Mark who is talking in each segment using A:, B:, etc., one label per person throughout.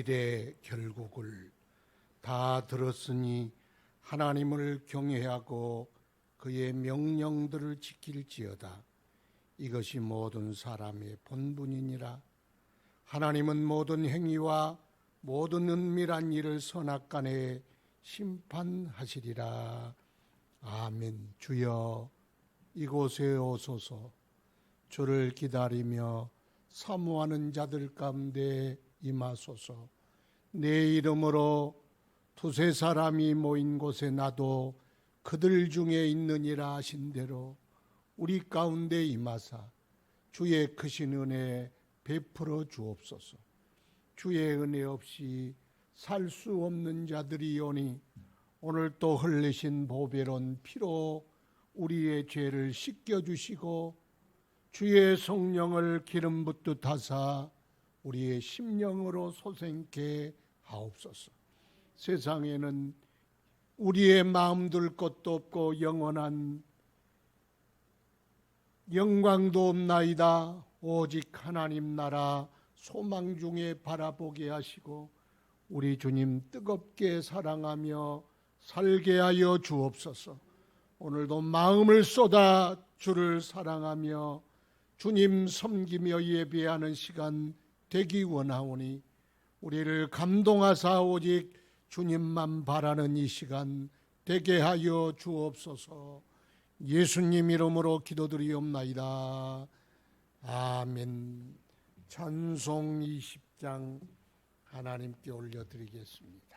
A: 일의 결국을 다 들었으니 하나님을 경외하고 그의 명령들을 지킬지어다. 이것이 모든 사람의 본분이니라. 하나님은 모든 행위와 모든 은밀한 일을 선악간에 심판하시리라. 아멘. 주여 이곳에 오소서. 주를 기다리며 사모하는 자들 가운데 임하소서. 내 이름으로 두세 사람이 모인 곳에 나도 그들 중에 있느니라 하신 대로 우리 가운데 임하사 주의 크신 은혜 베풀어 주옵소서. 주의 은혜 없이 살 수 없는 자들이오니 오늘 또 흘리신 보배로운 피로 우리의 죄를 씻겨주시고 주의 성령을 기름 붓듯 하사 우리의 심령으로 소생케 하옵소서. 세상에는 우리의 마음 둘 것도 없고 영원한 영광도 없나이다. 오직 하나님 나라 소망 중에 바라보게 하시고 우리 주님 뜨겁게 사랑하며 살게 하여 주옵소서. 오늘도 마음을 쏟아 주를 사랑하며 주님 섬기며 예배하는 시간 되기 원하오니 우리를 감동하사 오직 주님만 바라는 이 시간 되게 하여 주옵소서. 예수님 이름으로 기도드리옵나이다. 아멘. 찬송 20장 하나님께 올려드리겠습니다.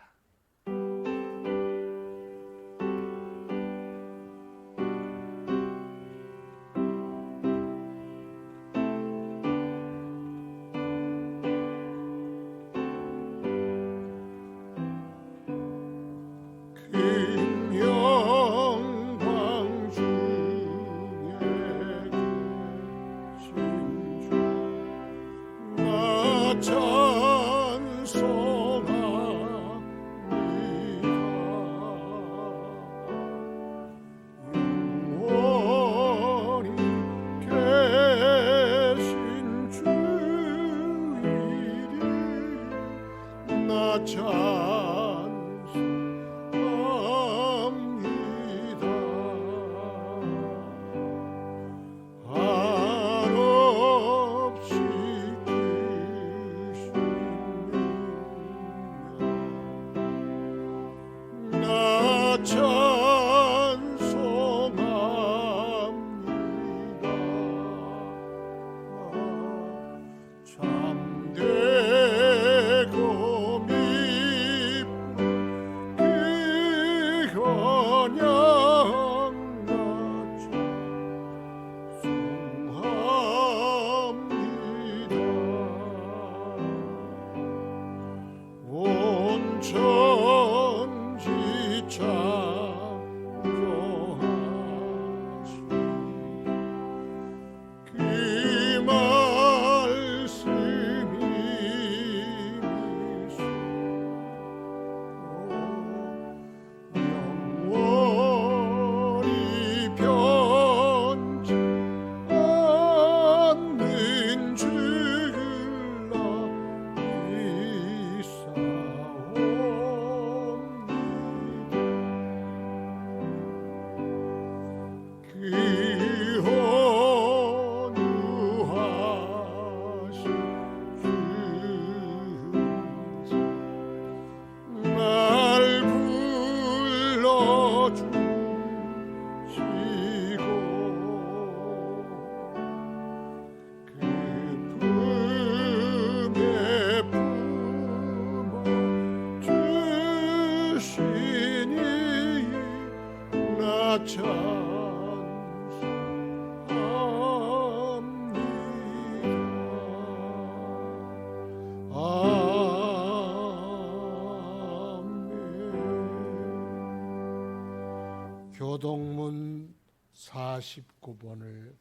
A: 교독문 49번을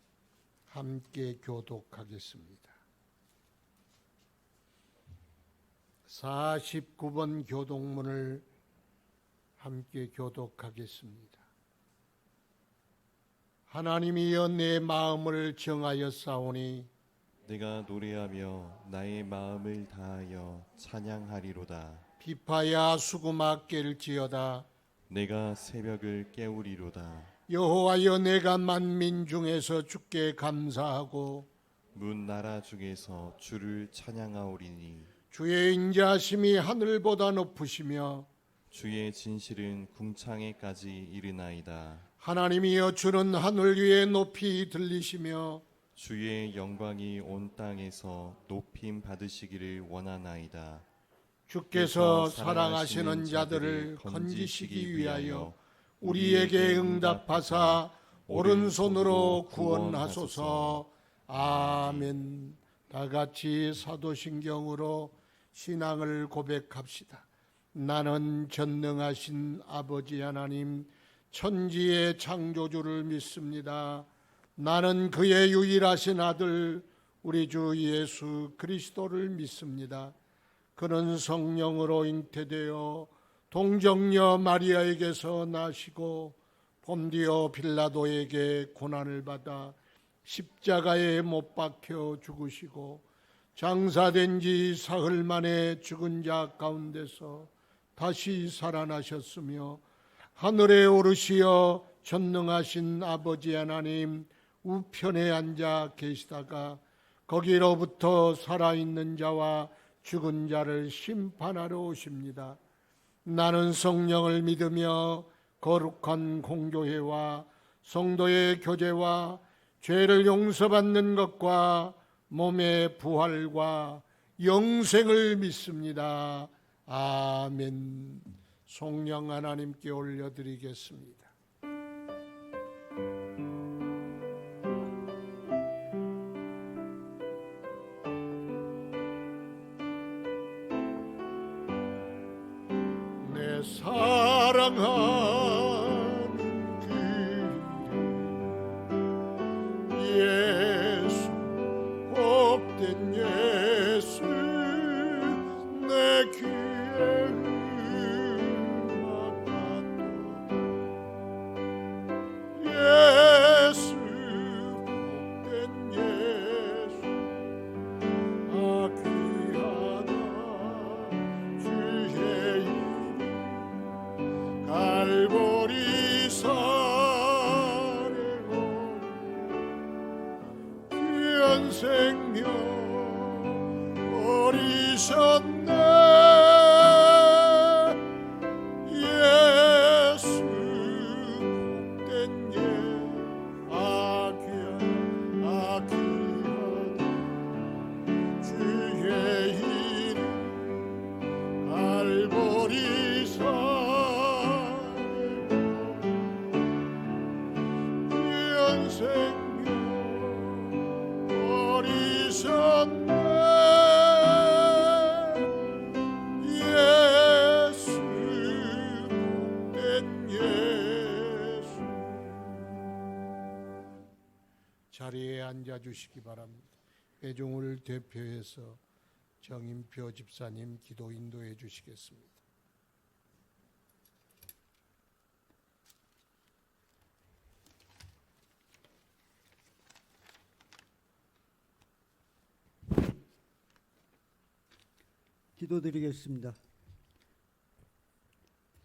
A: 함께 교독하겠습니다. 49번 교독문을 함께 교독하겠습니다. 하나님이여 내 마음을 정하여 싸우니
B: 내가 노래하며 나의 마음을 다하여 찬양하리로다.
A: 비파야 수구마 깰지어다.
B: 내가 새벽을 깨우리로다.
A: 여호와여, 내가 만민 중에서 주께 감사하고
B: 문 나라 중에서 주를 찬양하오리니
A: 주의 인자하심이 하늘보다 높으시며
B: 주의 진실은 궁창에까지 이르나이다.
A: 하나님이여, 주는 하늘 위에 높이 들리시며
B: 주의 영광이 온 땅에서 높임 받으시기를 원하나이다.
A: 주께서 사랑하시는 자들을 건지시기 위하여 우리에게 응답하사 오른손으로 구원하소서. 아멘. 다 같이 사도신경으로 신앙을 고백합시다. 나는 전능하신 아버지 하나님, 천지의 창조주를 믿습니다. 나는 그의 유일하신 아들 우리 주 예수 그리스도를 믿습니다. 그는 성령으로 잉태되어 동정녀 마리아에게서 나시고 본디오 빌라도에게 고난을 받아 십자가에 못 박혀 죽으시고 장사된 지 사흘 만에 죽은 자 가운데서 다시 살아나셨으며 하늘에 오르시어 전능하신 아버지 하나님 우편에 앉아 계시다가 거기로부터 살아있는 자와 죽은 자를 심판하러 오십니다. 나는 성령을 믿으며 거룩한 공교회와 성도의 교제와 죄를 용서받는 것과 몸의 부활과 영생을 믿습니다. 아멘. 성령 하나님께 올려드리겠습니다. 내 사랑하는 그 예수, 복된 예수, 내 귀에 음악하던 예수, 복된 예수, 아 귀하다 주의 이름 갈보리 산에 귀한 생명 버리셨네. 예수 복된 예, 아 귀하다 주의 이름 갈보리 산에 귀한 생명 버리셨네. 예수 복된 예수. 자리에 앉아주시기 바랍니다. 회중을 대표해서 정인표 집사님 기도 인도해 주시겠습니다.
C: 기도드리겠습니다.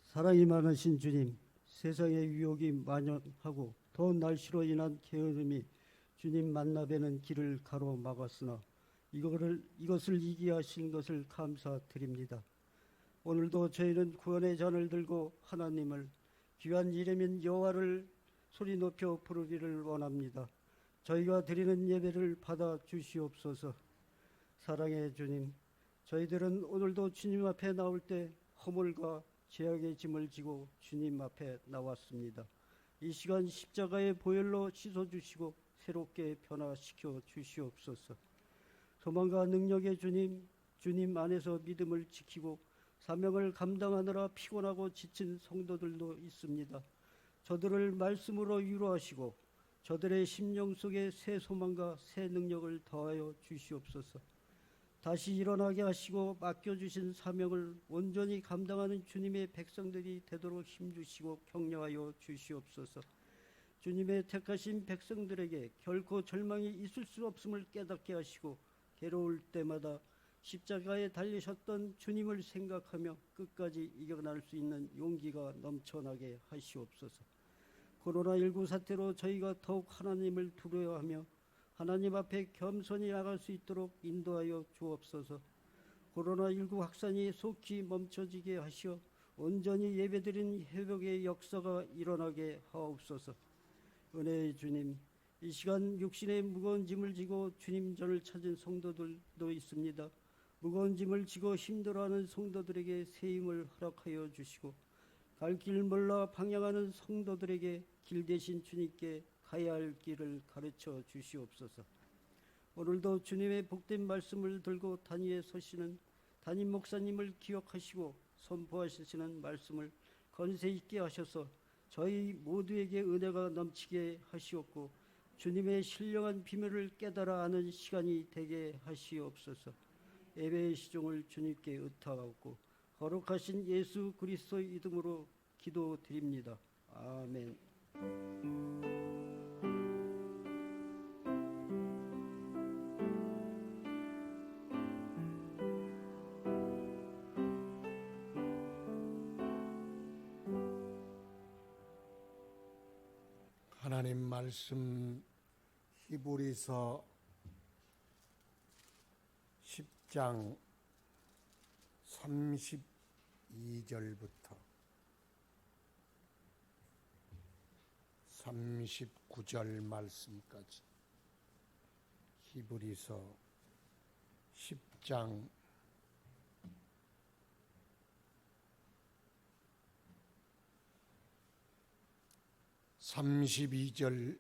C: 사랑이 많으신 주님, 세상의 유혹이 만연하고 더운 날씨로 인한 게으름이 주님 만나뵈는 길을 가로막았으나 이것을 이기게 하신 것을 감사드립니다. 오늘도 저희는 구원의 잔을 들고 하나님을, 귀한 이름인 여호와를 소리 높여 부르기를 원합니다. 저희가 드리는 예배를 받아 주시옵소서. 사랑의 주님, 저희들은 오늘도 주님 앞에 나올 때 허물과 죄악의 짐을 지고 주님 앞에 나왔습니다. 이 시간 십자가의 보혈로 씻어주시고 새롭게 변화시켜 주시옵소서. 소망과 능력의 주님, 주님 안에서 믿음을 지키고 사명을 감당하느라 피곤하고 지친 성도들도 있습니다. 저들을 말씀으로 위로하시고 저들의 심령 속에 새 소망과 새 능력을 더하여 주시옵소서. 다시 일어나게 하시고 맡겨주신 사명을 온전히 감당하는 주님의 백성들이 되도록 힘주시고 격려하여 주시옵소서. 주님의 택하신 백성들에게 결코 절망이 있을 수 없음을 깨닫게 하시고 괴로울 때마다 십자가에 달리셨던 주님을 생각하며 끝까지 이겨낼 수 있는 용기가 넘쳐나게 하시옵소서. 코로나19 사태로 저희가 더욱 하나님을 두려워하며 하나님 앞에 겸손히 나갈 수 있도록 인도하여 주옵소서. 코로나19 확산이 속히 멈춰지게 하시어 온전히 예배드린 회복의 역사가 일어나게 하옵소서. 은혜의 주님, 이 시간 육신의 무거운 짐을 지고 주님 전을 찾은 성도들도 있습니다. 무거운 짐을 지고 힘들어하는 성도들에게 새 힘을 허락하여 주시고 갈 길 몰라 방향하는 성도들에게 길 대신 주님께 가야 할 길을 가르쳐 주시옵소서. 오늘도 주님의 복된 말씀을 들고 단위에 서시는 담임 목사님을 기억하시고 선포하시는 말씀을 건세 있게 하셔서 저희 모두에게 은혜가 넘치게 하시옵고 주님의 신령한 비밀을 깨달아 아는 시간이 되게 하시옵소서. 예배의 시종을 주님께 의탁하고 거룩하신 예수 그리스도 이름으로 기도드립니다. 아멘.
A: 하나님 말씀 히브리서 10장 32절부터 39절 말씀까지 히브리서 10장 32절부터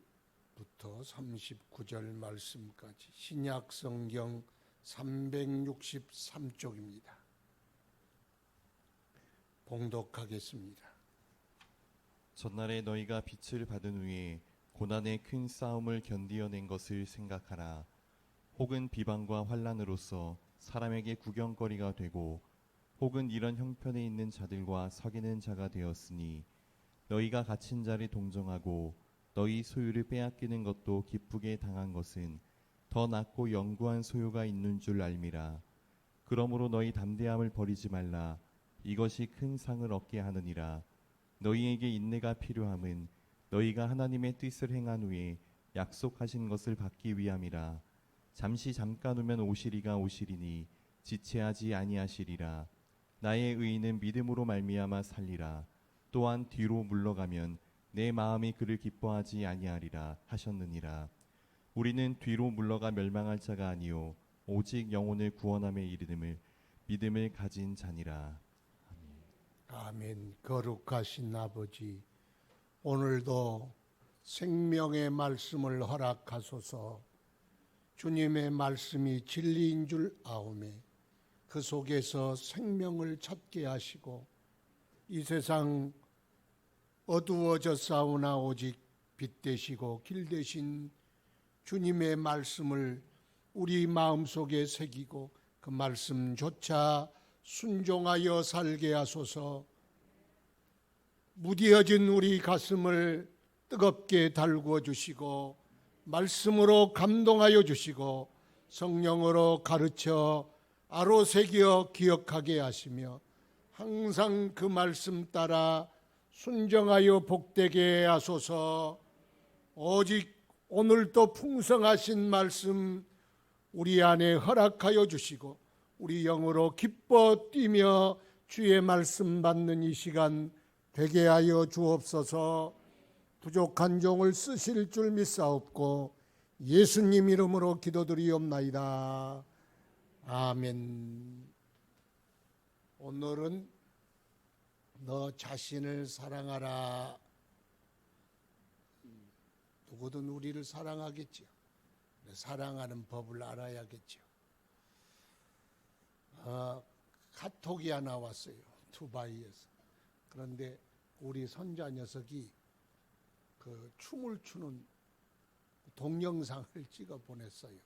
A: 39절 말씀까지 신약 성경 363쪽입니다. 봉독하겠습니다.
B: 전날에 너희가 빛을 받은 후에 고난의 큰 싸움을 견디어낸 것을 생각하라. 혹은 비방과 환난으로서 사람에게 구경거리가 되고 혹은 이런 형편에 있는 자들과 사귀는 자가 되었으니 너희가 갇힌 자를 동정하고 너희 소유를 빼앗기는 것도 기쁘게 당한 것은 더 낫고 영구한 소유가 있는 줄 알미라. 그러므로 너희 담대함을 버리지 말라. 이것이 큰 상을 얻게 하느니라. 너희에게 인내가 필요함은 너희가 하나님의 뜻을 행한 후에 약속하신 것을 받기 위함이라. 잠시 잠깐 후면 오시리가 오시리니 지체하지 아니하시리라. 나의 의인은 믿음으로 말미암아 살리라. 또한 뒤로 물러가면 내 마음이 그를 기뻐하지 아니하리라 하셨느니라. 우리는 뒤로 물러가 멸망할 자가 아니요 오직 영혼을 구원함에 이르름을 믿음을 가진 자니라.
A: 아멘. 거룩하신 아버지, 오늘도 생명의 말씀을 허락하소서. 주님의 말씀이 진리인 줄 아오매 그 속에서 생명을 찾게 하시고 이 세상 어두워졌사오나 오직 빛 되시고 길 되신 주님의 말씀을 우리 마음속에 새기고 그 말씀조차 순종하여 살게 하소서. 무뎌진 우리 가슴을 뜨겁게 달구어 주시고 말씀으로 감동하여 주시고 성령으로 가르쳐 아로새겨 기억하게 하시며 항상 그 말씀 따라 순정하여 복되게 하소서. 오직 오늘도 풍성하신 말씀 우리 안에 허락하여 주시고 우리 영으로 기뻐 뛰며 주의 말씀 받는 이 시간 되게 하여 주옵소서. 부족한 종을 쓰실 줄 믿사옵고 예수님 이름으로 기도드리옵나이다. 아멘. 오늘은 너 자신을 사랑하라. 누구든 우리를 사랑하겠죠. 사랑하는 법을 알아야겠죠. 카톡이 하나 왔어요. 두바이에서. 그런데 우리 손자 녀석이 그 춤을 추는 동영상을 찍어 보냈어요.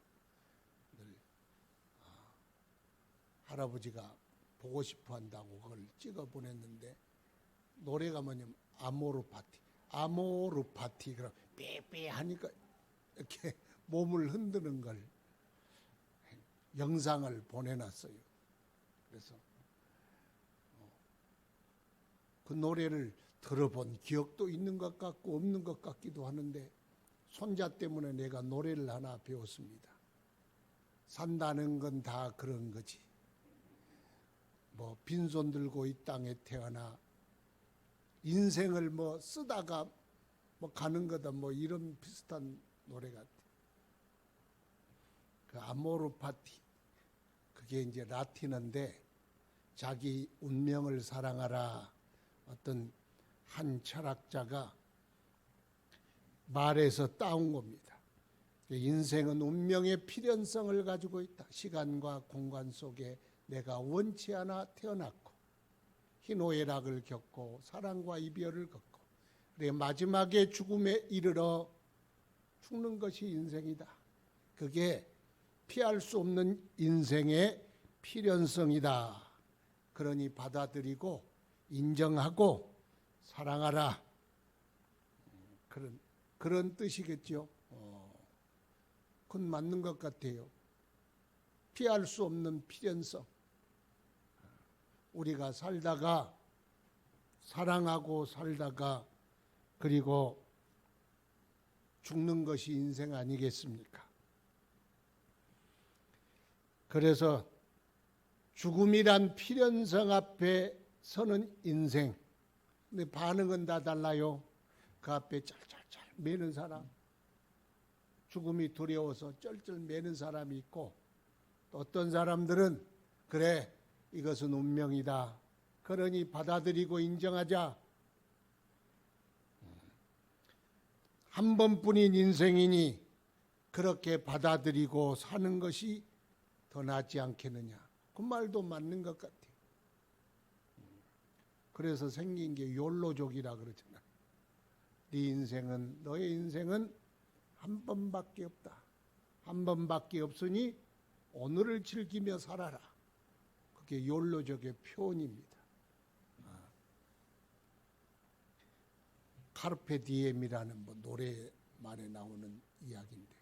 A: 할아버지가 보고 싶어 한다고 그걸 찍어 보냈는데 노래가 뭐냐면 아모르 파티 그럼 삐삐 하니까 이렇게 몸을 흔드는 걸 영상을 보내놨어요. 그래서 그 노래를 들어본 기억도 있는 것 같고 없는 것 같기도 하는데 손자 때문에 내가 노래를 하나 배웠습니다. 산다는 건 다 그런 거지. 뭐 빈손 들고 이 땅에 태어나 인생을 뭐 쓰다가 뭐 가는 거다 뭐 이런 비슷한 노래 같아. 그 아모르 파티 그게 이제 라틴어인데 자기 운명을 사랑하라 어떤 한 철학자가 말해서 따온 겁니다. 인생은 운명의 필연성을 가지고 있다. 시간과 공간 속에 내가 원치 않아 태어났고 희노애락을 겪고 사랑과 이별을 겪고 그래 마지막에 죽음에 이르러 죽는 것이 인생이다. 그게 피할 수 없는 인생의 필연성이다. 그러니 받아들이고 인정하고 사랑하라. 그런 뜻이겠죠. 그건 맞는 것 같아요. 피할 수 없는 필연성. 우리가 살다가 사랑하고 살다가 그리고 죽는 것이 인생 아니겠습니까? 그래서 죽음이란 필연성 앞에 서는 인생. 근데 반응은 다 달라요. 그 앞에 짤짤짤 매는 사람, 죽음이 두려워서 쩔쩔 매는 사람이 있고 또 어떤 사람들은 그래 이것은 운명이다. 그러니 받아들이고 인정하자. 한 번뿐인 인생이니 그렇게 받아들이고 사는 것이 더 낫지 않겠느냐. 그 말도 맞는 것 같아요. 그래서 생긴 게 욜로족이라 그러잖아. 네 인생은 너의 인생은 한 번밖에 없다. 한 번밖에 없으니 오늘을 즐기며 살아라. 그게 욜로족의 표현입니다. 카르페 디엠이라는 뭐 노래만에 나오는 이야기인데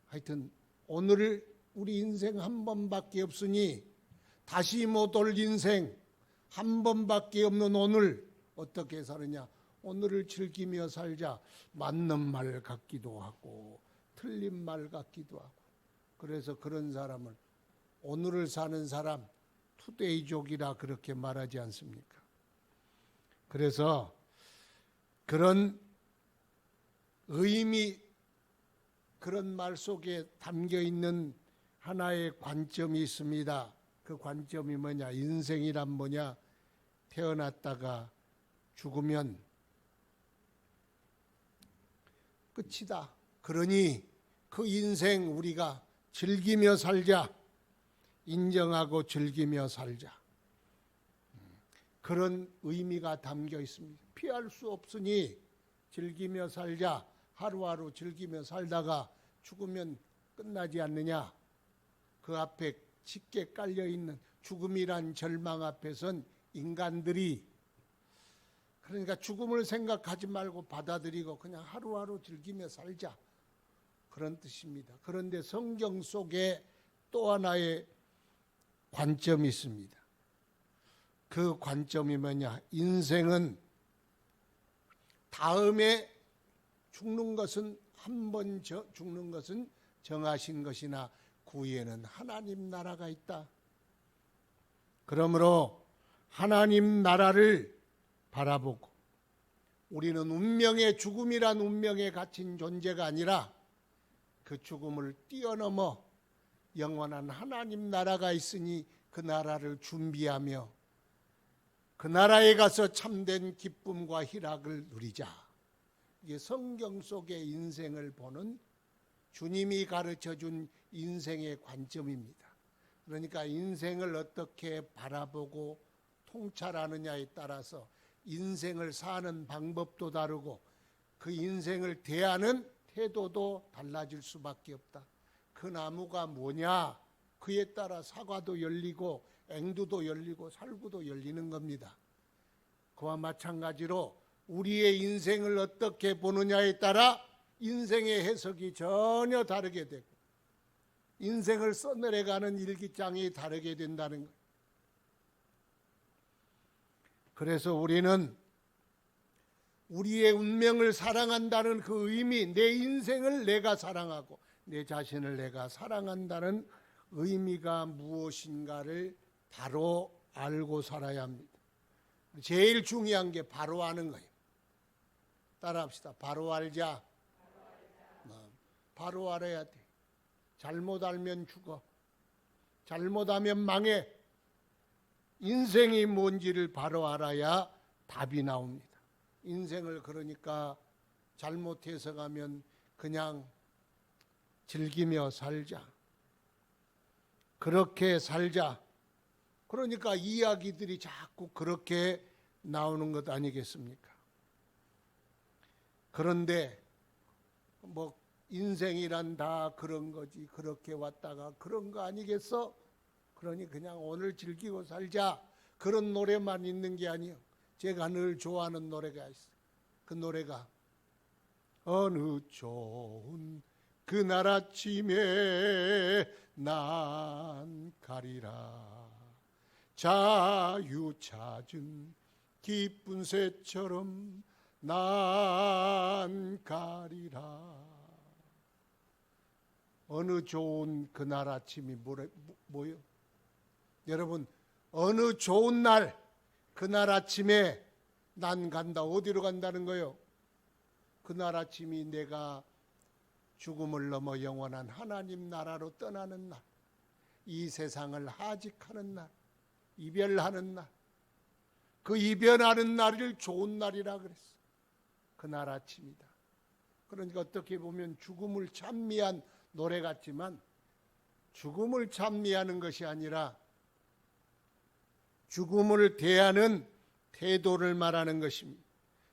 A: 하여튼 오늘을 우리 인생 한 번밖에 없으니 다시 못 올 인생 한 번밖에 없는 오늘 어떻게 사느냐. 오늘을 즐기며 살자. 맞는 말 같기도 하고 틀린 말 같기도 하고 그래서 그런 사람을 오늘을 사는 사람 투데이족이라 그렇게 말하지 않습니까? 그래서 그런 의미 그런 말 속에 담겨 있는 하나의 관점이 있습니다. 그 관점이 뭐냐? 인생이란 뭐냐? 태어났다가 죽으면 끝이다. 그러니 그 인생 우리가 즐기며 살자. 인정하고 즐기며 살자. 그런 의미가 담겨 있습니다. 피할 수 없으니 즐기며 살자. 하루하루 즐기며 살다가 죽으면 끝나지 않느냐. 그 앞에 짙게 깔려있는 죽음이란 절망 앞에선 인간들이 그러니까 죽음을 생각하지 말고 받아들이고 그냥 하루하루 즐기며 살자. 그런 뜻입니다. 그런데 성경 속에 또 하나의 관점이 있습니다. 그 관점이 뭐냐? 인생은 다음에 죽는 것은 한 번 죽는 것은 정하신 것이나 그 위에는 하나님 나라가 있다. 그러므로 하나님 나라를 바라보고 우리는 운명의 죽음이란 운명에 갇힌 존재가 아니라 그 죽음을 뛰어넘어 영원한 하나님 나라가 있으니 그 나라를 준비하며 그 나라에 가서 참된 기쁨과 희락을 누리자. 이게 성경 속의 인생을 보는 주님이 가르쳐준 인생의 관점입니다. 그러니까 인생을 어떻게 바라보고 통찰하느냐에 따라서 인생을 사는 방법도 다르고 그 인생을 대하는 태도도 달라질 수밖에 없다. 그 나무가 뭐냐? 그에 따라 사과도 열리고 앵두도 열리고 살구도 열리는 겁니다. 그와 마찬가지로 우리의 인생을 어떻게 보느냐에 따라 인생의 해석이 전혀 다르게 되고 인생을 써내려가는 일기장이 다르게 된다는 거예요. 그래서 우리는 우리의 운명을 사랑한다는 그 의미, 내 인생을 내가 사랑하고 내 자신을 내가 사랑한다는 의미가 무엇인가를 바로 알고 살아야 합니다. 제일 중요한 게 바로 아는 거예요. 따라합시다. 바로 알자. 바로 알아야 돼. 잘못 알면 죽어. 잘못하면 망해. 인생이 뭔지를 바로 알아야 답이 나옵니다. 인생을 그러니까 잘못 해석하면 그냥 즐기며 살자. 그렇게 살자. 그러니까 이야기들이 자꾸 그렇게 나오는 것 아니겠습니까? 그런데 뭐 인생이란 다 그런 거지, 그렇게 왔다가 그런 거 아니겠어? 그러니 그냥 오늘 즐기고 살자. 그런 노래만 있는 게 아니에요. 제가 늘 좋아하는 노래가 있어요. 그 노래가 어느 좋은 그날 아침에 난 가리라 자유 찾은 기쁜 새처럼 난 가리라. 어느 좋은 그날 아침이 뭐요? 여러분, 어느 좋은 날 그날 아침에 난 간다. 어디로 간다는 거요? 그날 아침이 내가 죽음을 넘어 영원한 하나님 나라로 떠나는 날, 이 세상을 하직하는 날, 이별하는 날, 그 이별하는 날을 좋은 날이라 그랬어. 그날 아침이다. 그러니까 어떻게 보면 죽음을 찬미한 노래 같지만 죽음을 찬미하는 것이 아니라 죽음을 대하는 태도를 말하는 것입니다.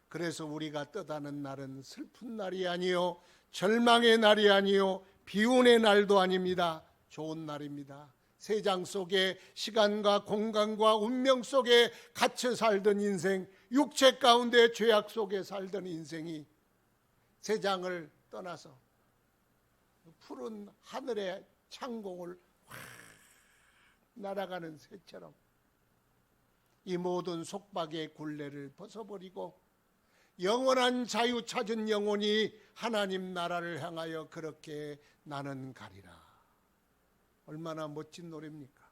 A: 그래서 우리가 떠나는 날은 슬픈 날이 아니요, 절망의 날이 아니요, 비운의 날도 아닙니다. 좋은 날입니다. 세상 속에 시간과 공간과 운명 속에 갇혀 살던 인생, 육체 가운데 죄악 속에 살던 인생이 세상을 떠나서 푸른 하늘의 창공을 확 날아가는 새처럼 이 모든 속박의 굴레를 벗어버리고 영원한 자유 찾은 영혼이 하나님 나라를 향하여 그렇게 나는 가리라. 얼마나 멋진 노래입니까?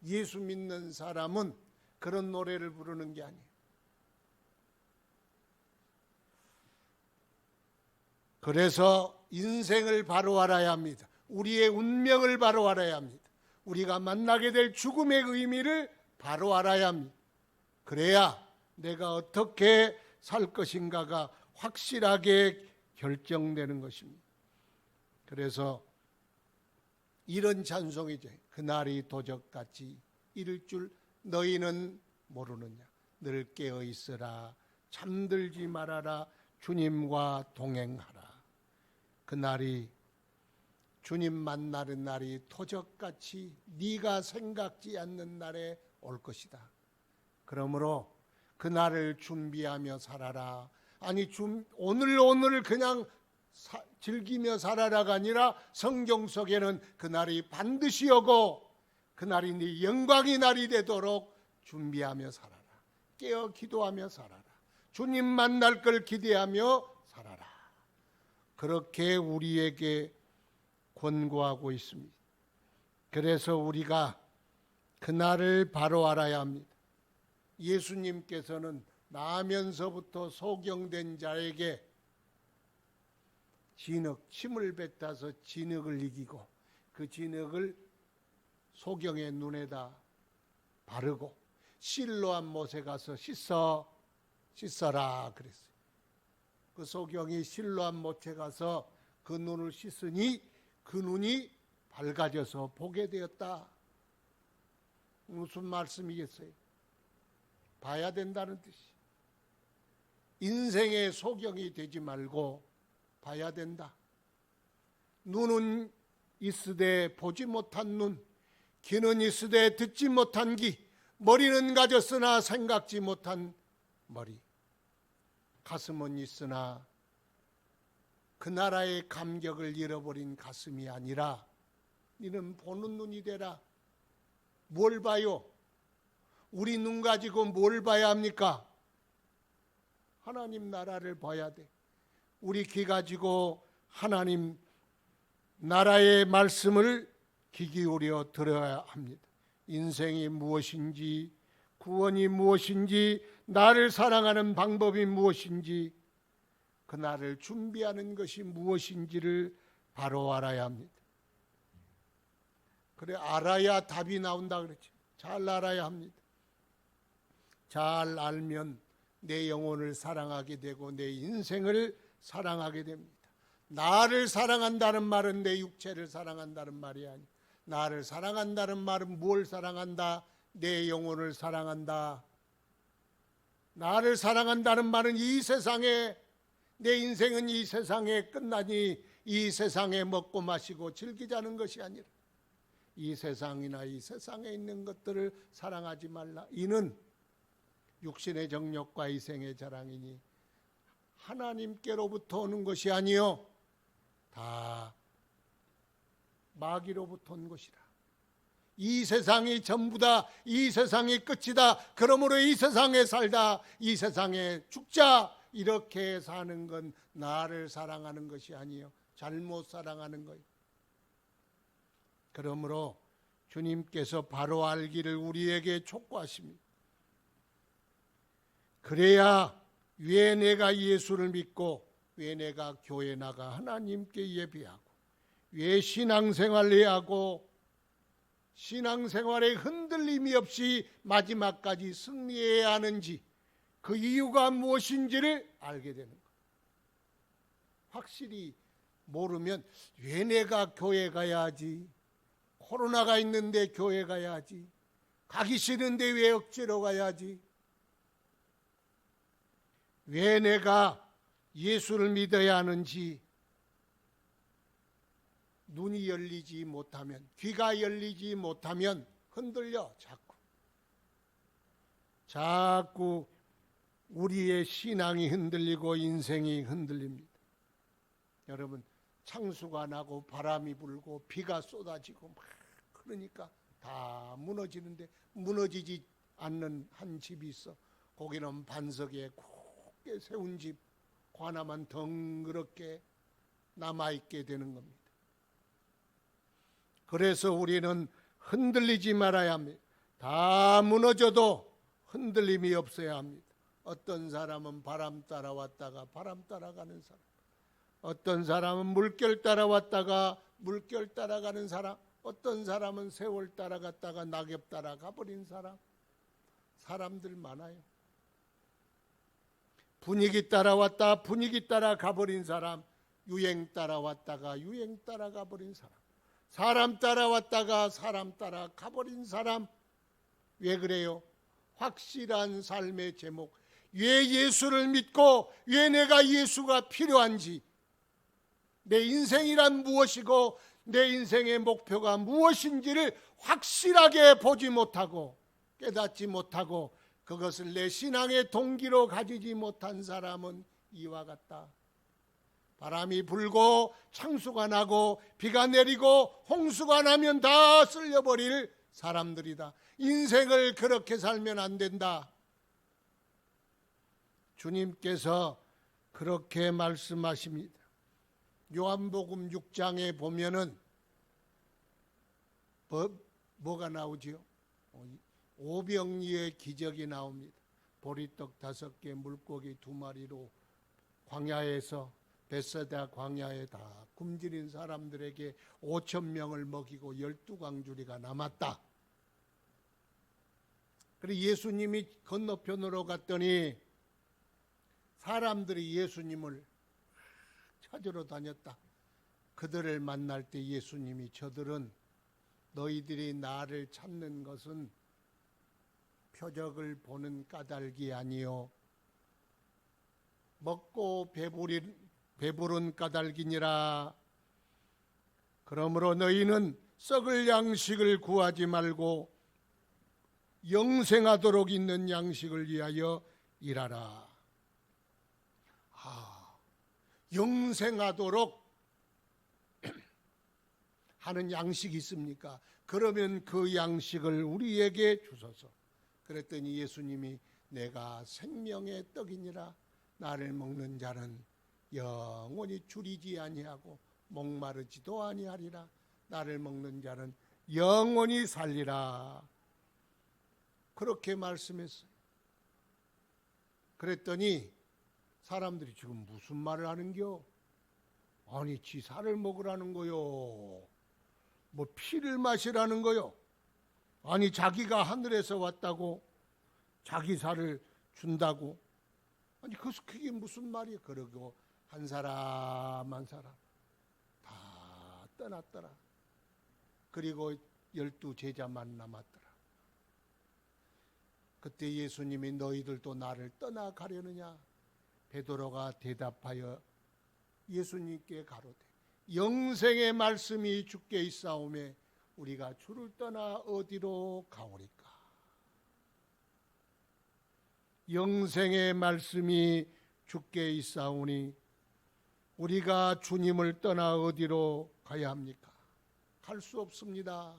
A: 예수 믿는 사람은 그런 노래를 부르는 게 아니에요. 그래서 인생을 바로 알아야 합니다. 우리의 운명을 바로 알아야 합니다. 우리가 만나게 될 죽음의 의미를 바로 알아야 합니다. 그래야 내가 어떻게 살 것인가가 확실하게 결정되는 것입니다. 그래서 이런 찬송이죠. 그날이 도적같이 이를 줄 너희는 모르느냐. 늘 깨어 있으라. 잠들지 말아라. 주님과 동행하라. 그날이 주님 만나는 날이 도적같이 네가 생각지 않는 날에 올 것이다. 그러므로 그날을 준비하며 살아라. 아니 오늘 그냥 즐기며 살아라가 아니라 성경 속에는 그날이 반드시 오고 그날이 네 영광의 날이 되도록 준비하며 살아라. 깨어 기도하며 살아라. 주님 만날 걸 기대하며 살아라. 그렇게 우리에게 권고하고 있습니다. 그래서 우리가 그날을 바로 알아야 합니다. 예수님께서는 나면서부터 소경된 자에게 침을 뱉어서 진흙을 이기고 그 진흙을 소경의 눈에다 바르고 실로암 못에 가서 씻어라 그랬어요. 그 소경이 실로암 못에 가서 그 눈을 씻으니 그 눈이 밝아져서 보게 되었다. 무슨 말씀이겠어요? 봐야 된다는 뜻이. 인생의 소경이 되지 말고 봐야 된다. 눈은 있으되 보지 못한 눈, 귀는 있으되 듣지 못한 귀, 머리는 가졌으나 생각지 못한 머리, 가슴은 있으나 그 나라의 감격을 잃어버린 가슴이 아니라 너는 보는 눈이 되라. 뭘 봐요? 우리 눈 가지고 뭘 봐야 합니까? 하나님 나라를 봐야 돼. 우리 귀 가지고 하나님 나라의 말씀을 귀 기울여 들어야 합니다. 인생이 무엇인지, 구원이 무엇인지, 나를 사랑하는 방법이 무엇인지, 그 나를 준비하는 것이 무엇인지를 바로 알아야 합니다. 그래, 알아야 답이 나온다 그랬죠. 잘 알아야 합니다. 잘 알면 내 영혼을 사랑하게 되고 내 인생을 사랑하게 됩니다. 나를 사랑한다는 말은 내 육체를 사랑한다는 말이 아니에요. 나를 사랑한다는 말은 뭘 사랑한다? 내 영혼을 사랑한다. 나를 사랑한다는 말은 이 세상에, 내 인생은 이 세상에 끝나니 이 세상에 먹고 마시고 즐기자는 것이 아니라 이 세상이나 이 세상에 있는 것들을 사랑하지 말라. 이는 육신의 정욕과 이생의 자랑이니 하나님께로부터 오는 것이 아니요 다 마귀로부터 온 것이라. 이 세상이 전부다. 이 세상이 끝이다. 그러므로 이 세상에 살다. 이 세상에 죽자. 이렇게 사는 건 나를 사랑하는 것이 아니요 잘못 사랑하는 거예요. 그러므로 주님께서 바로 알기를 우리에게 촉구하십니다. 그래야 왜 내가 예수를 믿고 왜 내가 교회 나가 하나님께 예배하고 왜 신앙생활을 해야 하고 신앙생활에 흔들림이 없이 마지막까지 승리해야 하는지 그 이유가 무엇인지를 알게 되는 거예요. 확실히 모르면 왜 내가 교회 가야 하지? 코로나가 있는데 교회 가야 하지? 가기 싫은데 왜 억지로 가야 하지? 왜 내가 예수를 믿어야 하는지 눈이 열리지 못하면, 귀가 열리지 못하면 흔들려. 자꾸 우리의 신앙이 흔들리고 인생이 흔들립니다. 여러분, 창수가 나고 바람이 불고 비가 쏟아지고 막 그러니까 다 무너지는데 무너지지 않는 한 집이 있어. 거기는 반석에 곱게 세운 집, 그 하나만 덩그렇게 남아있게 되는 겁니다. 그래서 우리는 흔들리지 말아야 합니다. 다 무너져도 흔들림이 없어야 합니다. 어떤 사람은 바람 따라왔다가 바람 따라가는 사람, 어떤 사람은 물결 따라왔다가 물결 따라가는 사람, 어떤 사람은 세월 따라갔다가 낙엽 따라가 버린 사람, 사람들 많아요. 분위기 따라왔다 분위기 따라가 버린 사람, 유행 따라왔다가 유행 따라가 버린 사람, 사람 따라왔다가 사람 따라가 버린 사람. 왜 그래요? 확실한 삶의 제목, 왜 예수를 믿고 왜 내가 예수가 필요한지, 내 인생이란 무엇이고 내 인생의 목표가 무엇인지를 확실하게 보지 못하고 깨닫지 못하고 그것을 내 신앙의 동기로 가지지 못한 사람은 이와 같다. 바람이 불고 창수가 나고 비가 내리고 홍수가 나면 다 쓸려버릴 사람들이다. 인생을 그렇게 살면 안 된다. 주님께서 그렇게 말씀하십니다. 요한복음 6장에 보면은 뭐가 나오지요? 오병이의 기적이 나옵니다. 보리떡 5개, 물고기 2마리로 광야에서, 벳세다 광야에 다 굶주린 사람들에게 5,000명을 먹이고 12광주리가 남았다. 그리고 예수님이 건너편으로 갔더니 사람들이 예수님을 찾으러 다녔다. 그들을 만날 때 예수님이 저들은 너희들이 나를 찾는 것은 표적을 보는 까닭이 아니요 먹고 배부른 까닭이니라. 그러므로 너희는 썩을 양식을 구하지 말고 영생하도록 있는 양식을 위하여 일하라. 영생하도록 하는 양식이 있습니까? 그러면 그 양식을 우리에게 주소서. 그랬더니 예수님이 내가 생명의 떡이니라. 나를 먹는 자는 영원히 줄이지 아니하고 목마르지도 아니하리라. 나를 먹는 자는 영원히 살리라. 그렇게 말씀했어요. 그랬더니 사람들이 지금 무슨 말을 하는겨? 아니 지 살을 먹으라는 거요. 뭐 피를 마시라는 거요. 아니 자기가 하늘에서 왔다고 자기 살을 준다고. 아니 그게 무슨 말이에요? 그러고 한 사람 한 사람 다 떠났더라. 그리고 12 제자만 남았더라. 그때 예수님이 너희들도 나를 떠나가려느냐? 베드로가 대답하여 예수님께 가로되 영생의 말씀이 주께 있사오매 우리가 주를 떠나 어디로 가오리까? 영생의 말씀이 주께 있사오니 우리가 주님을 떠나 어디로 가야 합니까? 갈 수 없습니다.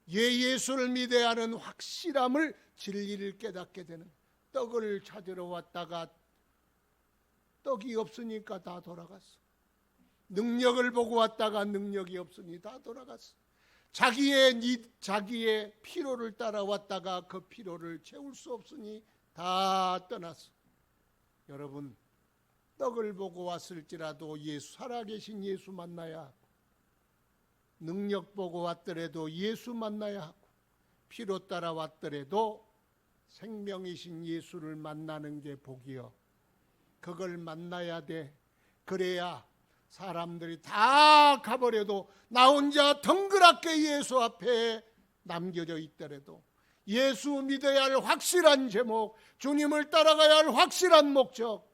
A: 예수를 믿어야 하는 확실함을 진리를 깨닫게 되는, 떡을 찾으러 왔다가 떡이 없으니까 다 돌아갔어. 능력을 보고 왔다가 능력이 없으니 다 돌아갔어. 자기의 피로를 따라왔다가 그 피로를 채울 수 없으니 다 떠났어. 여러분, 떡을 보고 왔을지라도 살아계신 예수 만나야 하고, 능력 보고 왔더라도 예수 만나야 하고, 피로 따라 왔더라도 생명이신 예수를 만나는 게 복이요. 그걸 만나야 돼. 그래야 사람들이 다 가버려도 나 혼자 덩그랗게 예수 앞에 남겨져 있더라도 예수 믿어야 할 확실한 제목, 주님을 따라가야 할 확실한 목적,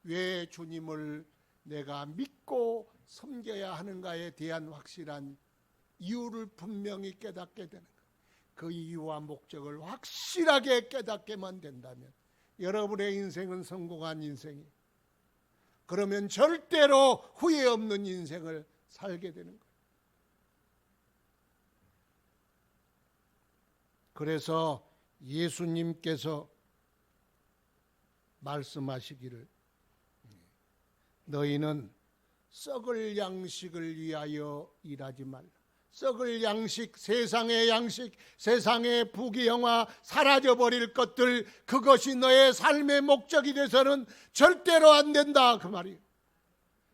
A: 왜 주님을 내가 믿고 섬겨야 하는가에 대한 확실한 이유를 분명히 깨닫게 되는 것. 그 이유와 목적을 확실하게 깨닫게만 된다면 여러분의 인생은 성공한 인생이에요. 그러면 절대로 후회 없는 인생을 살게 되는 거예요. 그래서 예수님께서 말씀하시기를 너희는 썩을 양식을 위하여 일하지 말라. 썩을 양식, 세상의 양식, 세상의 부귀영화, 사라져버릴 것들, 그것이 너의 삶의 목적이 돼서는 절대로 안 된다 그 말이에요.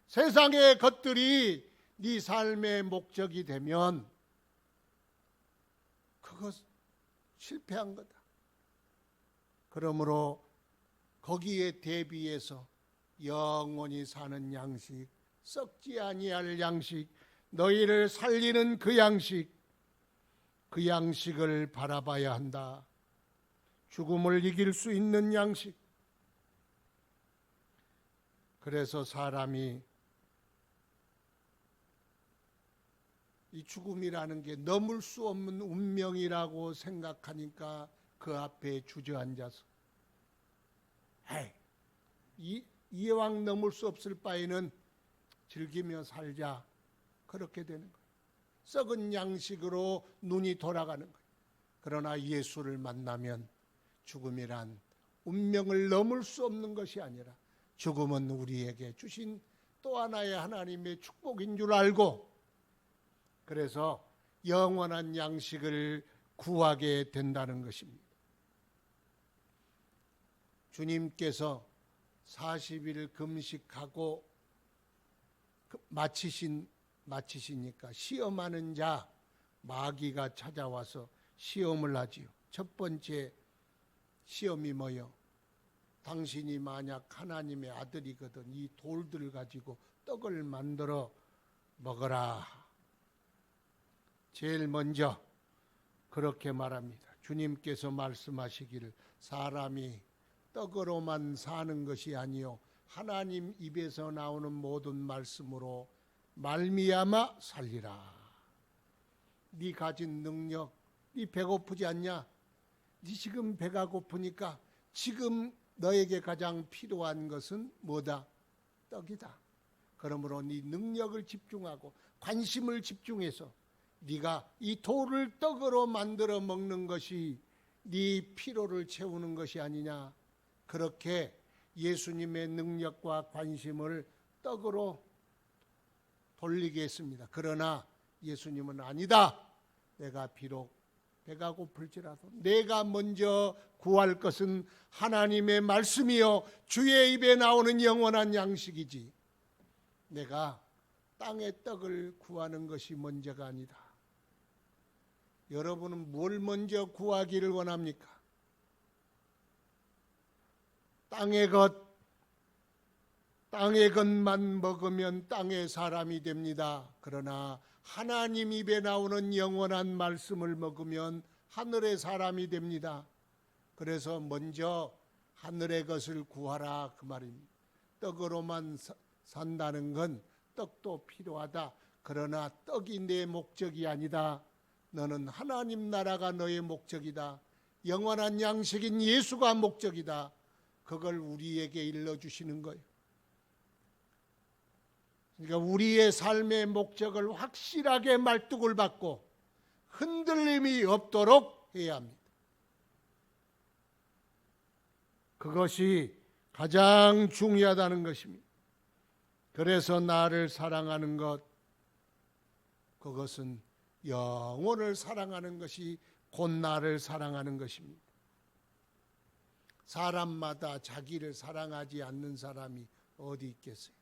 A: 세상의 것들이 네 삶의 목적이 되면 그것 실패한 거다. 그러므로 거기에 대비해서 영원히 사는 양식, 썩지 아니할 양식, 너희를 살리는 그 양식, 그 양식을 바라봐야 한다. 죽음을 이길 수 있는 양식. 그래서 사람이 이 죽음이라는 게 넘을 수 없는 운명이라고 생각하니까 그 앞에 주저앉아서 이왕 넘을 수 없을 바에는 즐기며 살자, 그렇게 되는 거예요. 썩은 양식으로 눈이 돌아가는 거예요. 그러나 예수를 만나면 죽음이란 운명을 넘을 수 없는 것이 아니라 죽음은 우리에게 주신 또 하나의 하나님의 축복인 줄 알고, 그래서 영원한 양식을 구하게 된다는 것입니다. 주님께서 40일 금식하고 마치시니까 시험하는 자 마귀가 찾아와서 시험을 하지요. 첫 번째 시험이 뭐요? 당신이 만약 하나님의 아들이거든 이 돌들을 가지고 떡을 만들어 먹어라. 제일 먼저 그렇게 말합니다. 주님께서 말씀하시기를 사람이 떡으로만 사는 것이 아니요 하나님 입에서 나오는 모든 말씀으로 말미암아 살리라. 네 가진 능력, 네 배고프지 않냐? 네 지금 배가 고프니까 지금 너에게 가장 필요한 것은 뭐다? 떡이다. 그러므로 네 능력을 집중하고 관심을 집중해서 네가 이 돌을 떡으로 만들어 먹는 것이 네 피로를 채우는 것이 아니냐. 그렇게 예수님의 능력과 관심을 떡으로 돌리게 했습니다. 그러나 예수님은 아니다. 내가 비록 배가 고플지라도 내가 먼저 구할 것은 하나님의 말씀이요 주의 입에 나오는 영원한 양식이지 내가 땅의 떡을 구하는 것이 먼저가 아니다. 여러분은 뭘 먼저 구하기를 원합니까? 땅의 것만 먹으면 땅의 사람이 됩니다. 그러나 하나님 입에 나오는 영원한 말씀을 먹으면 하늘의 사람이 됩니다. 그래서 먼저 하늘의 것을 구하라 그 말입니다. 떡으로만 산다는 건 떡도 필요하다. 그러나 떡이 내 목적이 아니다. 너는 하나님 나라가 너의 목적이다. 영원한 양식인 예수가 목적이다. 그걸 우리에게 일러주시는 거예요. 그러니까 우리의 삶의 목적을 확실하게 말뚝을 받고 흔들림이 없도록 해야 합니다. 그것이 가장 중요하다는 것입니다. 그래서 나를 사랑하는 것, 그것은 영혼을 사랑하는 것이 곧 나를 사랑하는 것입니다. 사람마다 자기를 사랑하지 않는 사람이 어디 있겠어요?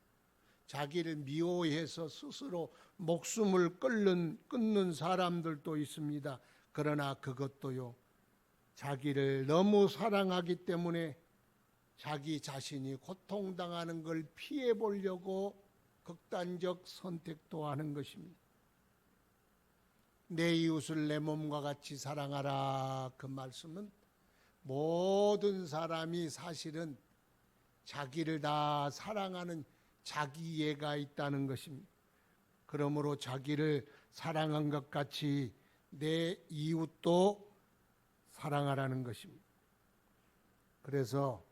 A: 자기를 미워해서 스스로 목숨을 끊는 사람들도 있습니다. 그러나 그것도요, 자기를 너무 사랑하기 때문에 자기 자신이 고통당하는 걸 피해 보려고 극단적 선택도 하는 것입니다. 내 이웃을 내 몸과 같이 사랑하라 그 말씀은 모든 사람이 사실은 자기를 다 사랑하는 자기애가 있다는 것입니다. 그러므로 자기를 사랑한 것 같이 내 이웃도 사랑하라는 것입니다. 그래서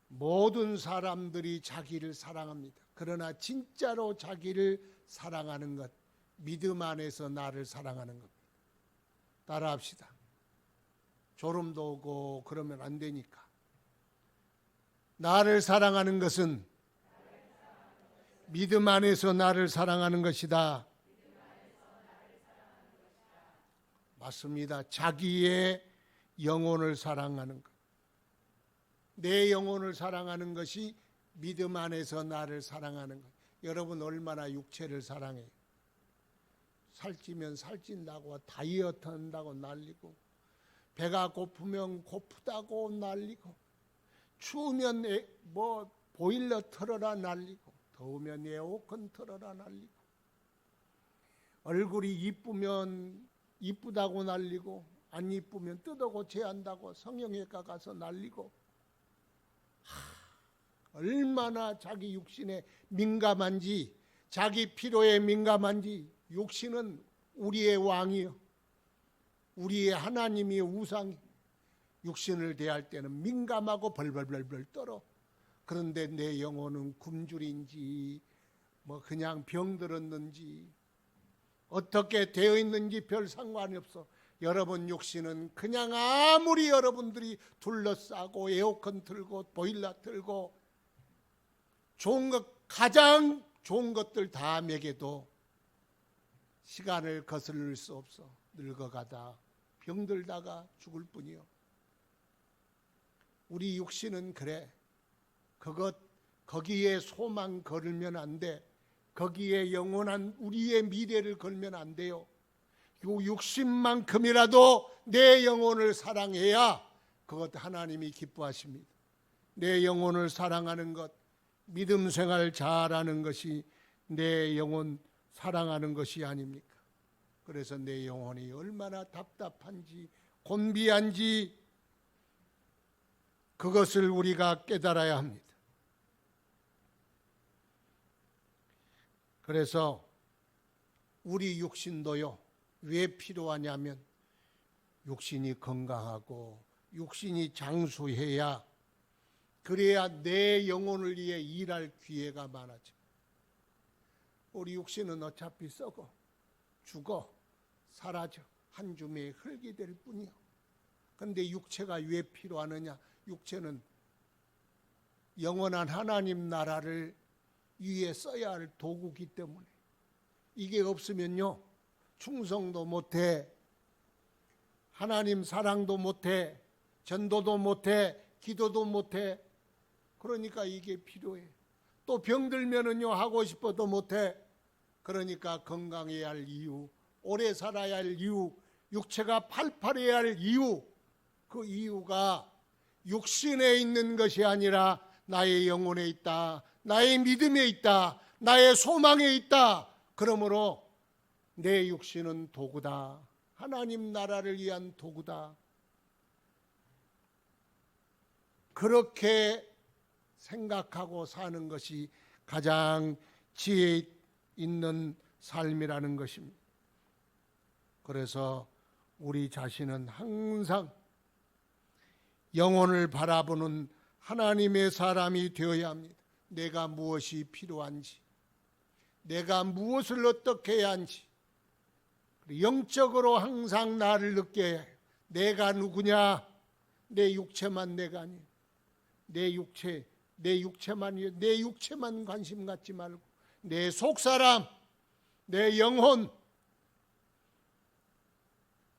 A: 모든 사람들이 자기를 사랑합니다. 그러나 진짜로 자기를 사랑하는 것, 믿음 안에서 나를 사랑하는 겁니다. 따라합시다. 졸음도 오고 그러면 안 되니까. 나를 사랑하는 것은 믿음 안에서 나를 사랑하는 것이다. 맞습니다. 자기의 영혼을 사랑하는 것. 내 영혼을 사랑하는 것이 믿음 안에서 나를 사랑하는 것. 여러분 얼마나 육체를 사랑해요? 살찌면 살찐다고 다이어트 한다고 난리고, 배가 고프면 고프다고 난리고, 추우면 보일러 틀어라 난리고, 더우면 에어컨 틀어라 난리고, 얼굴이 이쁘면 이쁘다고 난리고, 안 이쁘면 뜯어 고쳐야 한다고 성형외과 가서 난리고, 얼마나 자기 육신에 민감한지, 자기 피로에 민감한지. 육신은 우리의 왕이요, 우리의 하나님이 우상이. 육신을 대할 때는 민감하고 벌벌벌벌 떨어. 그런데 내 영혼은 굶주린지 그냥 병들었는지 어떻게 되어 있는지 별 상관이 없어. 여러분 육신은 그냥 아무리 여러분들이 둘러싸고 에어컨 틀고 보일러 틀고 좋은 것, 가장 좋은 것들 다 먹여도 시간을 거스를 수 없어. 늙어가다 병들다가 죽을 뿐이요. 우리 육신은 그래. 거기에 소망 걸으면 안 돼. 거기에 영원한 우리의 미래를 걸면 안 돼요. 요 육신만큼이라도 내 영혼을 사랑해야 그것 하나님이 기뻐하십니다. 내 영혼을 사랑하는 것, 믿음 생활 잘하는 것이 내 영혼 사랑하는 것이 아닙니까? 그래서 내 영혼이 얼마나 답답한지 곤비한지 그것을 우리가 깨달아야 합니다. 그래서 우리 육신도요, 왜 필요하냐면 육신이 건강하고 육신이 장수해야, 그래야 내 영혼을 위해 일할 기회가 많아져. 우리 육신은 어차피 썩어, 죽어, 사라져, 한 줌의 흙이 될 뿐이요. 그런데 육체가 왜 필요하느냐? 육체는 영원한 하나님 나라를 위에 써야 할 도구기 때문에, 이게 없으면요 충성도 못해, 하나님 사랑도 못해, 전도도 못해, 기도도 못해. 그러니까 이게 필요해. 또 병들면은요 하고 싶어도 못해. 그러니까 건강해야 할 이유, 오래 살아야 할 이유, 육체가 팔팔해야 할 이유, 그 이유가 육신에 있는 것이 아니라 나의 영혼에 있다, 나의 믿음에 있다, 나의 소망에 있다. 그러므로 내 육신은 도구다, 하나님 나라를 위한 도구다. 그렇게 생각하고 사는 것이 가장 지혜 있는 삶이라는 것입니다. 그래서 우리 자신은 항상 영혼을 바라보는 하나님의 사람이 되어야 합니다. 내가 무엇이 필요한지, 내가 무엇을 어떻게 해야 하는지, 영적으로 항상 나를 느껴야 해요. 내가 누구냐? 내 육체만 내가 아니에요. 내 육체만 관심 갖지 말고 내 속사람, 내 영혼.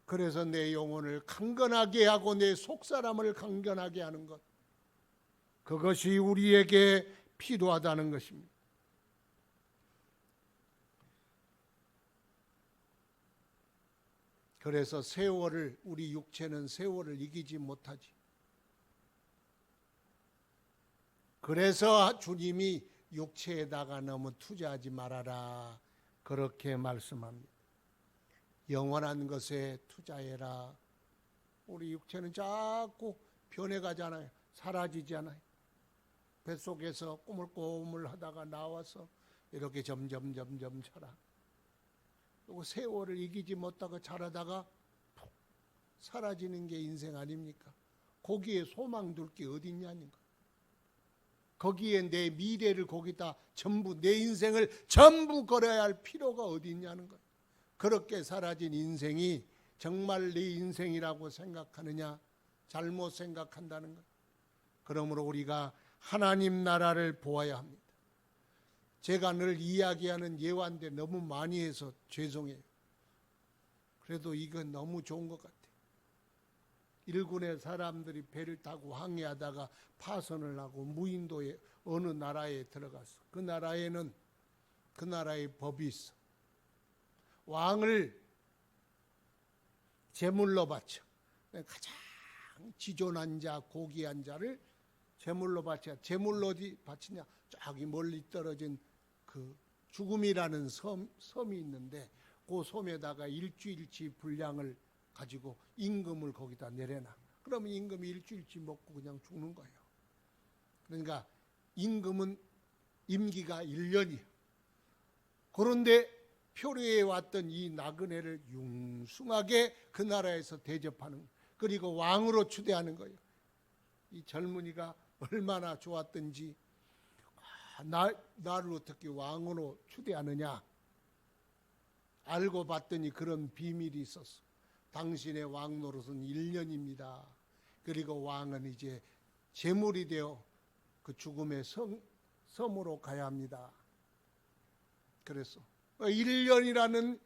A: 그래서 내 영혼을 강건하게 하고 내 속사람을 강건하게 하는 것, 그것이 우리에게 필요하다는 것입니다. 그래서 우리 육체는 세월을 이기지 못하지. 그래서 주님이 육체에다가 너무 투자하지 말아라, 그렇게 말씀합니다. 영원한 것에 투자해라. 우리 육체는 자꾸 변해가잖아요. 사라지잖아요. 뱃속에서 꼬물꼬물 하다가 나와서 이렇게 점점 자라. 그리고 세월을 이기지 못하고 자라다가 푹 사라지는 게 인생 아닙니까? 거기에 소망 둘 게 어디 있냐는 거. 거기에 내 미래를 거기다 전부, 내 인생을 전부 걸어야 할 필요가 어디 있냐는 거예요. 그렇게 사라진 인생이 정말 내 인생이라고 생각하느냐? 잘못 생각한다는 거예요. 그러므로 우리가 하나님 나라를 보아야 합니다. 제가 늘 이야기하는 예화인데 너무 많이 해서 죄송해요. 그래도 이건 너무 좋은 것 같아요. 일군의 사람들이 배를 타고 항해하다가 파선을 하고 무인도의 어느 나라에 들어갔어. 그 나라에는 그 나라의 법이 있어. 왕을 제물로 바쳐. 가장 지존한 자, 고귀한 자를 제물로 바쳐. 제물로 어디 바치냐? 저기 멀리 떨어진 그 죽음이라는 섬이 있는데 그 섬에다가 일주일치 분량을 가지고 임금을 거기다 내려놔. 그러면 임금이 일주일치 먹고 그냥 죽는 거예요. 그러니까 임금은 임기가 1년이에요. 그런데 표류에 왔던 이 나그네를 융숭하게 그 나라에서 대접하는 거예요. 그리고 왕으로 추대하는 거예요. 이 젊은이가 얼마나 좋았던지, 나를 어떻게 왕으로 추대하느냐 알고 봤더니 그런 비밀이 있었어. 당신의 왕 노릇은 1년입니다. 그리고 왕은 이제 제물이 되어 그 죽음의 섬으로 가야 합니다. 그래서 1년이라는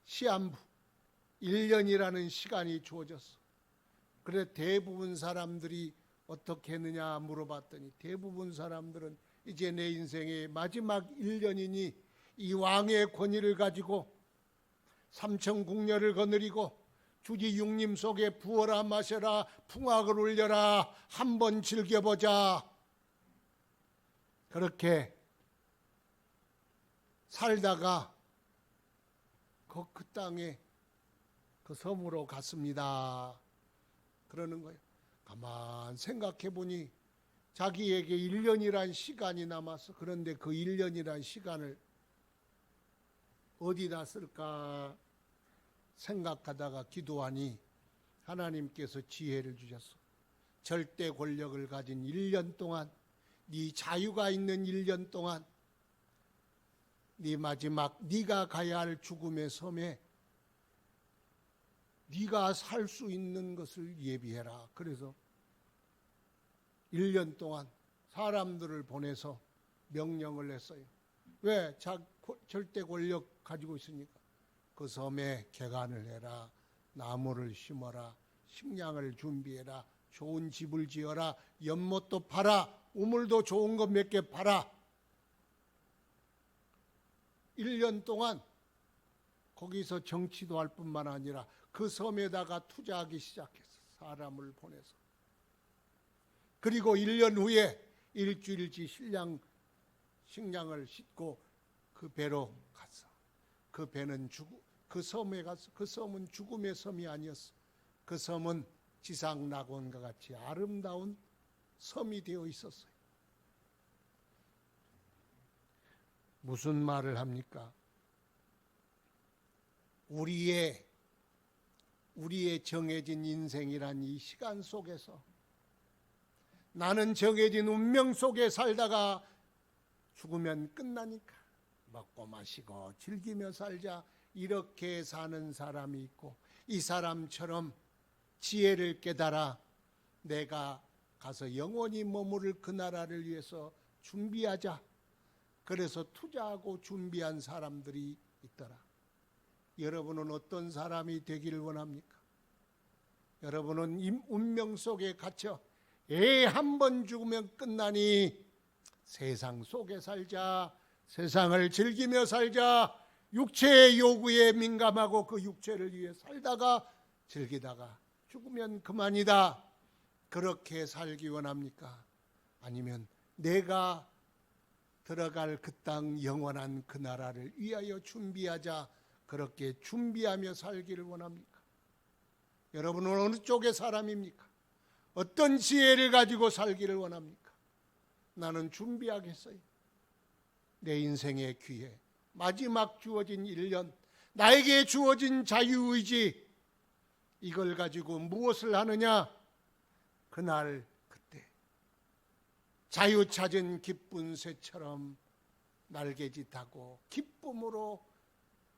A: 시한부, 1년이라는 시간이 주어졌어. 그래 대부분 사람들이 어떻게 했느냐 물어봤더니 대부분 사람들은 이제 내 인생의 마지막 1년이니 이 왕의 권위를 가지고 삼천궁녀를 거느리고 주지 육림 속에 부어라 마셔라 풍악을 울려라 한번 즐겨보자, 그렇게 살다가 그 땅에 그 섬으로 갔습니다. 그러는 거예요. 가만 생각해 보니 자기에게 1년이란 시간이 남았어. 그런데 그 1년이란 시간을 어디다 쓸까 생각하다가 기도하니 하나님께서 지혜를 주셨어. 절대 권력을 가진 1년 동안, 네 자유가 있는 1년 동안 네 마지막 네가 가야 할 죽음의 섬에 네가 살 수 있는 것을 예비해라. 그래서 1년 동안 사람들을 보내서 명령을 했어요. 왜? 절대 권력 가지고 있으니까. 그 섬에 개간을 해라. 나무를 심어라. 식량을 준비해라. 좋은 집을 지어라. 연못도 팔아. 우물도 좋은 거 몇 개 팔아. 1년 동안 거기서 정치도 할 뿐만 아니라 그 섬에다가 투자하기 시작했어. 사람을 보내서. 그리고 1년 후에 일주일치 식량을 싣고 그 배로 갔어. 그 배는 그 섬에 갔어. 그 섬은 죽음의 섬이 아니었어. 그 섬은 지상 낙원과 같이 아름다운 섬이 되어 있었어요. 무슨 말을 합니까? 우리의 정해진 인생이란 이 시간 속에서 나는 정해진 운명 속에 살다가 죽으면 끝나니까 먹고 마시고 즐기며 살자 이렇게 사는 사람이 있고, 이 사람처럼 지혜를 깨달아 내가 가서 영원히 머무를 그 나라를 위해서 준비하자. 그래서 투자하고 준비한 사람들이 있더라. 여러분은 어떤 사람이 되기를 원합니까? 여러분은 운명 속에 갇혀 한 번 죽으면 끝나니 세상 속에 살자. 세상을 즐기며 살자. 육체의 요구에 민감하고 그 육체를 위해 살다가 즐기다가 죽으면 그만이다. 그렇게 살기 원합니까? 아니면 내가 들어갈 그 땅 영원한 그 나라를 위하여 준비하자. 그렇게 준비하며 살기를 원합니까? 여러분은 어느 쪽의 사람입니까? 어떤 지혜를 가지고 살기를 원합니까? 나는 준비하겠어요. 내 인생의 기회, 마지막 주어진 1년, 나에게 주어진 자유의지, 이걸 가지고 무엇을 하느냐? 그날 그때 자유 찾은 기쁜 새처럼 날개짓하고 기쁨으로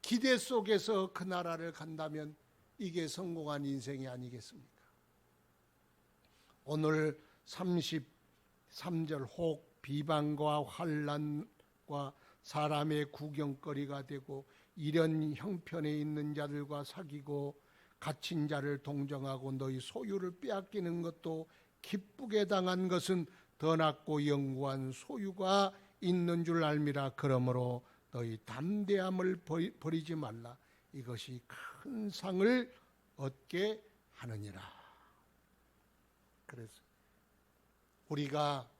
A: 기대 속에서 그 나라를 간다면 이게 성공한 인생이 아니겠습니까? 오늘 33절 혹 비방과 환난과 사람의 구경거리가 되고 이런 형편에 있는 자들과 사귀고 갇힌 자를 동정하고 너희 소유를 빼앗기는 것도 기쁘게 당한 것은 더 낫고 영구한 소유가 있는 줄 알미라. 그러므로 너희 담대함을 버리지 말라. 이것이 큰 상을 얻게 하느니라. 그래서 우리가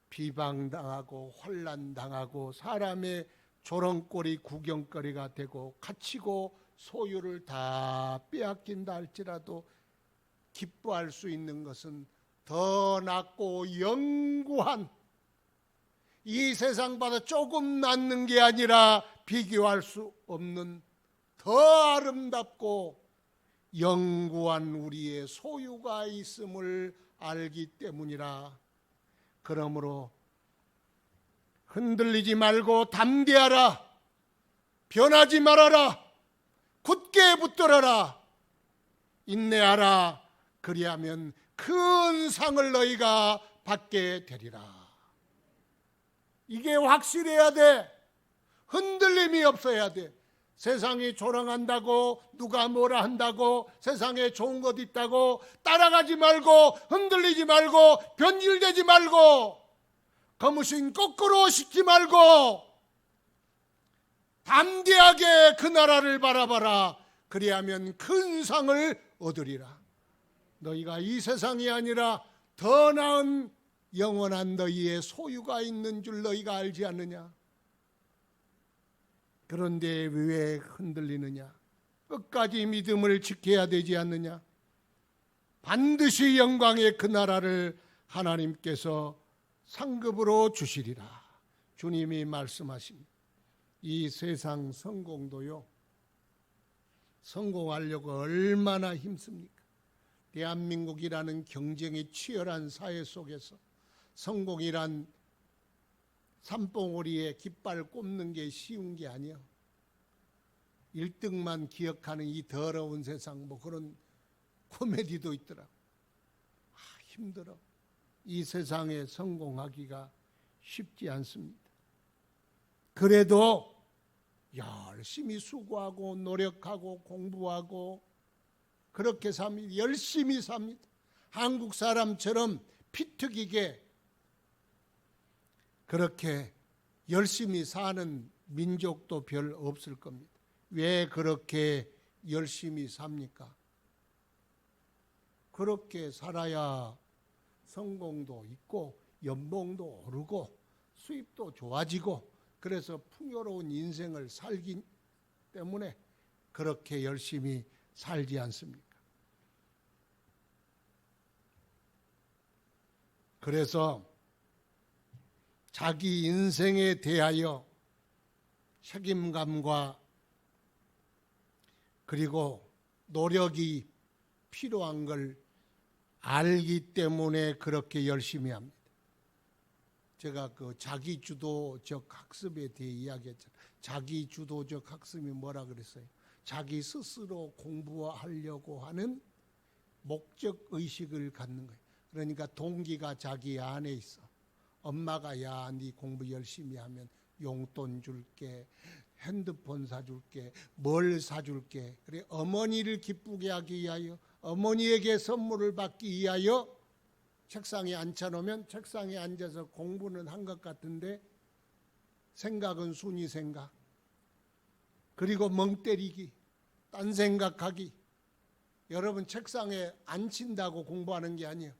A: 비방당하고 환난당하고 사람의 조롱거리 구경거리가 되고 갇히고 소유를 다 빼앗긴다 할지라도 기뻐할 수 있는 것은 더 낫고 영구한, 이 세상보다 조금 낫는 게 아니라 비교할 수 없는 더 아름답고 영구한 우리의 소유가 있음을 알기 때문이라. 그러므로 흔들리지 말고 담대하라. 변하지 말아라. 굳게 붙들어라. 인내하라. 그리하면 큰 상을 너희가 받게 되리라. 이게 확실해야 돼. 흔들림이 없어야 돼. 세상이 조롱한다고, 누가 뭐라 한다고, 세상에 좋은 것 있다고 따라가지 말고, 흔들리지 말고, 변질되지 말고, 거무신 거꾸로 싣지 말고 담대하게 그 나라를 바라봐라. 그리하면 큰 상을 얻으리라. 너희가 이 세상이 아니라 더 나은 영원한 너희의 소유가 있는 줄 너희가 알지 않느냐? 그런데 왜 흔들리느냐? 끝까지 믿음을 지켜야 되지 않느냐? 반드시 영광의 그 나라를 하나님께서 상급으로 주시리라. 주님이 말씀하십니다. 이 세상 성공도요, 성공하려고 얼마나 힘씁니까? 대한민국이라는 경쟁이 치열한 사회 속에서 성공이란 산봉우리에 깃발 꼽는 게 쉬운 게 아니야. 1등만 기억하는 이 더러운 세상, 뭐 그런 코미디도 있더라. 힘들어. 이 세상에 성공하기가 쉽지 않습니다. 그래도 열심히 수고하고 노력하고 공부하고 그렇게 삽니다. 열심히 삽니다. 한국 사람처럼 피튀기게 그렇게 열심히 사는 민족도 별 없을 겁니다. 왜 그렇게 열심히 삽니까? 그렇게 살아야 성공도 있고 연봉도 오르고 수입도 좋아지고 그래서 풍요로운 인생을 살기 때문에 그렇게 열심히 살지 않습니까? 그래서 자기 인생에 대하여 책임감과 그리고 노력이 필요한 걸 알기 때문에 그렇게 열심히 합니다. 제가 그 자기주도적 학습에 대해 이야기했잖아요. 자기주도적 학습이 뭐라 그랬어요? 자기 스스로 공부하려고 하는 목적의식을 갖는 거예요. 그러니까 동기가 자기 안에 있어. 엄마가 야, 네 공부 열심히 하면 용돈 줄게, 핸드폰 사줄게, 뭘 사줄게. 그래 어머니를 기쁘게 하기 위하여, 어머니에게 선물을 받기 위하여 책상에 앉혀놓으면 책상에 앉아서 공부는 한 것 같은데 생각은 순위 생각. 그리고 멍 때리기, 딴 생각하기. 여러분 책상에 앉힌다고 공부하는 게 아니에요.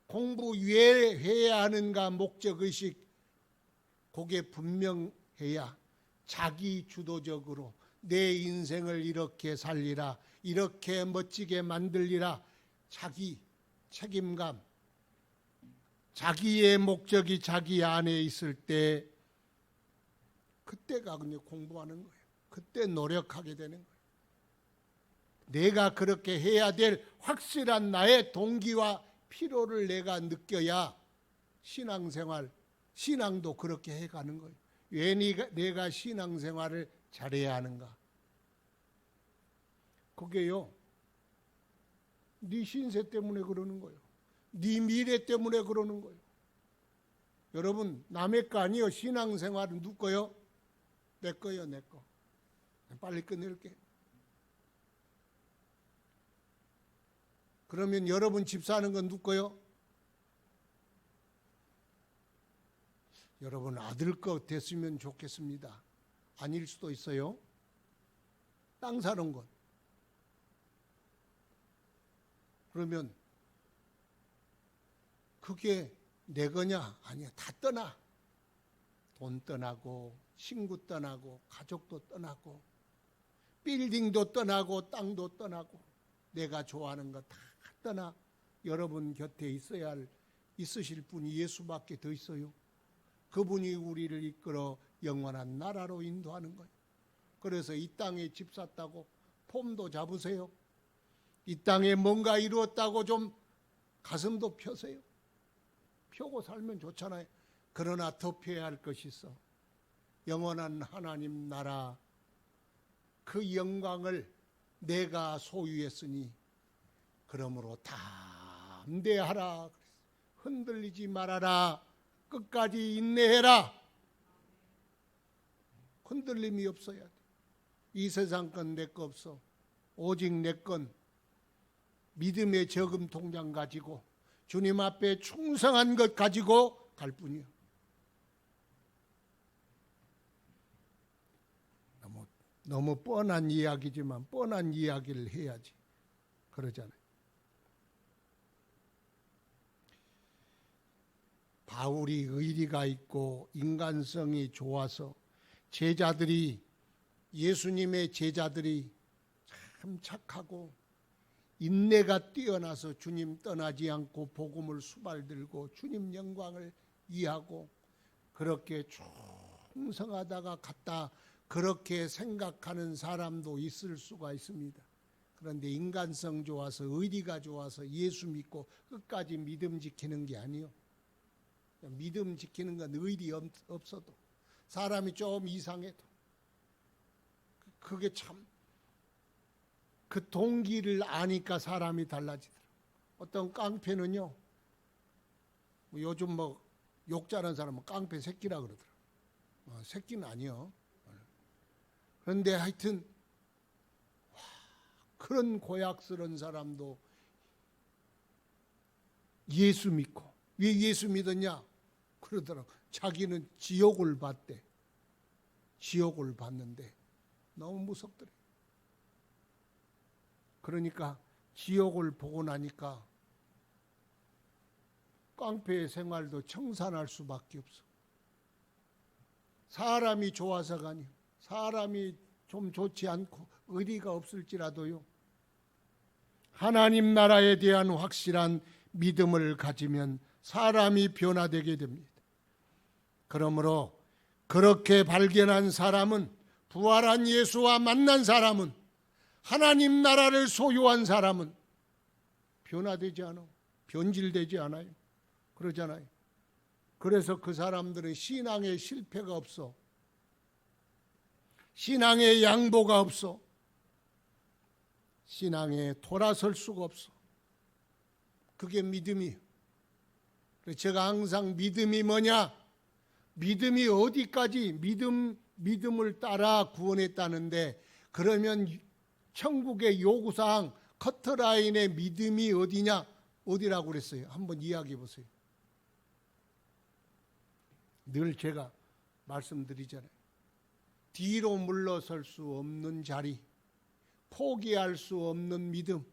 A: 공부 왜 해야 하는가 목적의식 그게 분명해야 자기 주도적으로 내 인생을 이렇게 살리라, 이렇게 멋지게 만들리라, 자기 책임감, 자기의 목적이 자기 안에 있을 때 그때가 그냥 공부하는 거예요. 그때 노력하게 되는 거예요. 내가 그렇게 해야 될 확실한 나의 동기와 필요를 내가 느껴야 신앙생활, 신앙도 그렇게 해가는 거예요. 왜 내가 신앙생활을 잘해야 하는가? 그게요, 네 신세 때문에 그러는 거예요. 네 미래 때문에 그러는 거예요. 여러분 남의 거 아니요. 신앙생활은 누구 거요? 내 거요, 내 거. 빨리 끝낼게. 그러면 여러분 집 사는 건 누구 거요? 여러분 아들 거 됐으면 좋겠습니다. 아닐 수도 있어요. 땅 사는 것. 그러면 그게 내 거냐? 아니야. 다 떠나. 돈 떠나고 친구 떠나고 가족도 떠나고 빌딩도 떠나고 땅도 떠나고 내가 좋아하는 거 다 떠나 여러분 곁에 있으실 분이 예수밖에 더 있어요. 그분이 우리를 이끌어 영원한 나라로 인도하는 거예요. 그래서 이 땅에 집 샀다고 폼도 잡으세요. 이 땅에 뭔가 이루었다고 좀 가슴도 펴세요. 펴고 살면 좋잖아요. 그러나 더 펴야 할 것이 있어. 영원한 하나님 나라 그 영광을 내가 소유했으니 그러므로 담대하라. 흔들리지 말아라. 끝까지 인내해라. 흔들림이 없어야 돼. 이 세상 건 내 거 없어. 오직 내 건 믿음의 저금 통장 가지고 주님 앞에 충성한 것 가지고 갈 뿐이야. 너무 뻔한 이야기지만 뻔한 이야기를 해야지. 그러잖아요. 바울이 의리가 있고 인간성이 좋아서 예수님의 제자들이 참 착하고 인내가 뛰어나서 주님 떠나지 않고 복음을 수발들고 주님 영광을 위하고 그렇게 충성하다가 갔다 그렇게 생각하는 사람도 있을 수가 있습니다. 그런데 인간성 좋아서 의리가 좋아서 예수 믿고 끝까지 믿음 지키는 게 아니요. 믿음 지키는 건 의리 없어도 사람이 좀 이상해도 그게 참 그 동기를 아니까 사람이 달라지더라. 어떤 깡패는요, 요즘 뭐 욕자는 사람은 깡패 새끼라 그러더라. 새끼는 아니요. 그런데 하여튼 그런 고약스러운 사람도 예수 믿고, 왜 예수 믿었냐? 그러더라고. 자기는 지옥을 봤대. 지옥을 봤는데 너무 무섭더래. 그러니까 지옥을 보고 나니까 깡패의 생활도 청산할 수밖에 없어. 사람이 좋아서가 아니요. 사람이 좀 좋지 않고 의리가 없을지라도요, 하나님 나라에 대한 확실한 믿음을 가지면 사람이 변화되게 됩니다. 그러므로 그렇게 발견한 사람은, 부활한 예수와 만난 사람은, 하나님 나라를 소유한 사람은 변화되지 않아, 변질되지 않아요. 그러잖아요. 그래서 그 사람들은 신앙에 실패가 없어. 신앙에 양보가 없어. 신앙에 돌아설 수가 없어. 그게 믿음이에요. 제가 항상 믿음이 뭐냐? 믿음이 어디까지 믿음을 따라 구원했다는데, 그러면 천국의 요구사항 커트라인의 믿음이 어디냐? 어디라고 그랬어요? 한번 이야기해 보세요. 늘 제가 말씀드리잖아요. 뒤로 물러설 수 없는 자리, 포기할 수 없는 믿음,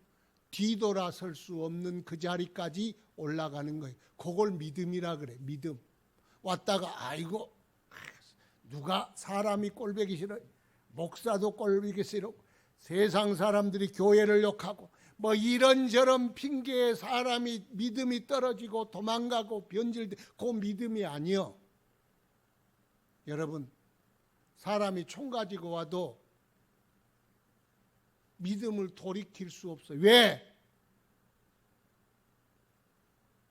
A: 뒤돌아설 수 없는 그 자리까지 올라가는 거예요. 그걸 믿음이라 그래. 믿음. 왔다가 아이고 누가 사람이 꼴보기 싫어, 목사도 꼴보기 싫어, 세상 사람들이 교회를 욕하고 뭐 이런저런 핑계에 사람이 믿음이 떨어지고 도망가고 변질돼, 그 믿음이 아니요. 여러분, 사람이 총 가지고 와도 믿음을 돌이킬 수 없어요. 왜?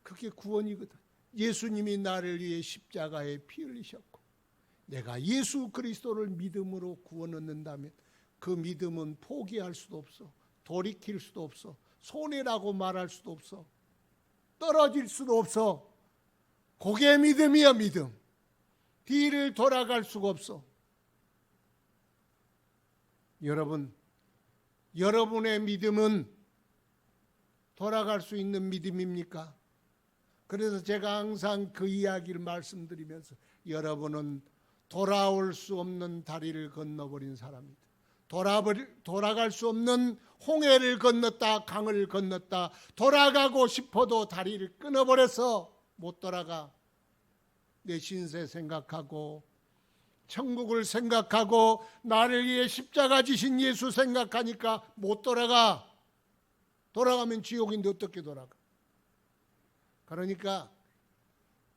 A: 그게 구원이거든. 예수님이 나를 위해 십자가에 피 흘리셨고, 내가 예수 그리스도를 믿음으로 구원 얻는다면 그 믿음은 포기할 수도 없어. 돌이킬 수도 없어. 손해라고 말할 수도 없어. 떨어질 수도 없어. 그게 믿음이야, 믿음. 뒤를 돌아갈 수가 없어. 여러분, 여러분의 믿음은 돌아갈 수 있는 믿음입니까? 그래서 제가 항상 그 이야기를 말씀드리면서, 여러분은 돌아올 수 없는 다리를 건너버린 사람이다. 돌아갈 수 없는 홍해를 건넜다, 강을 건넜다. 돌아가고 싶어도 다리를 끊어버려서 못 돌아가. 내 신세 생각하고 천국을 생각하고 나를 위해 십자가 지신 예수 생각하니까 못 돌아가. 돌아가면 지옥인데 어떻게 돌아가? 그러니까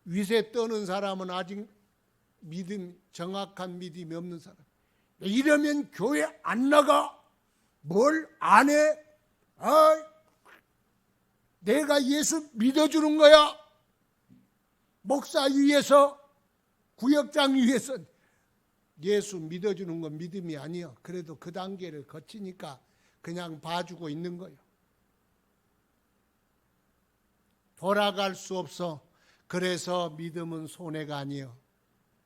A: 위세 떠는 사람은 아직 정확한 믿음이 없는 사람. 이러면 교회 안 나가? 뭘 안 해? 내가 예수 믿어주는 거야? 목사 위에서, 구역장 위에서 예수 믿어주는 건 믿음이 아니야. 그래도 그 단계를 거치니까 그냥 봐주고 있는 거예요. 돌아갈 수 없어. 그래서 믿음은 손해가 아니에요.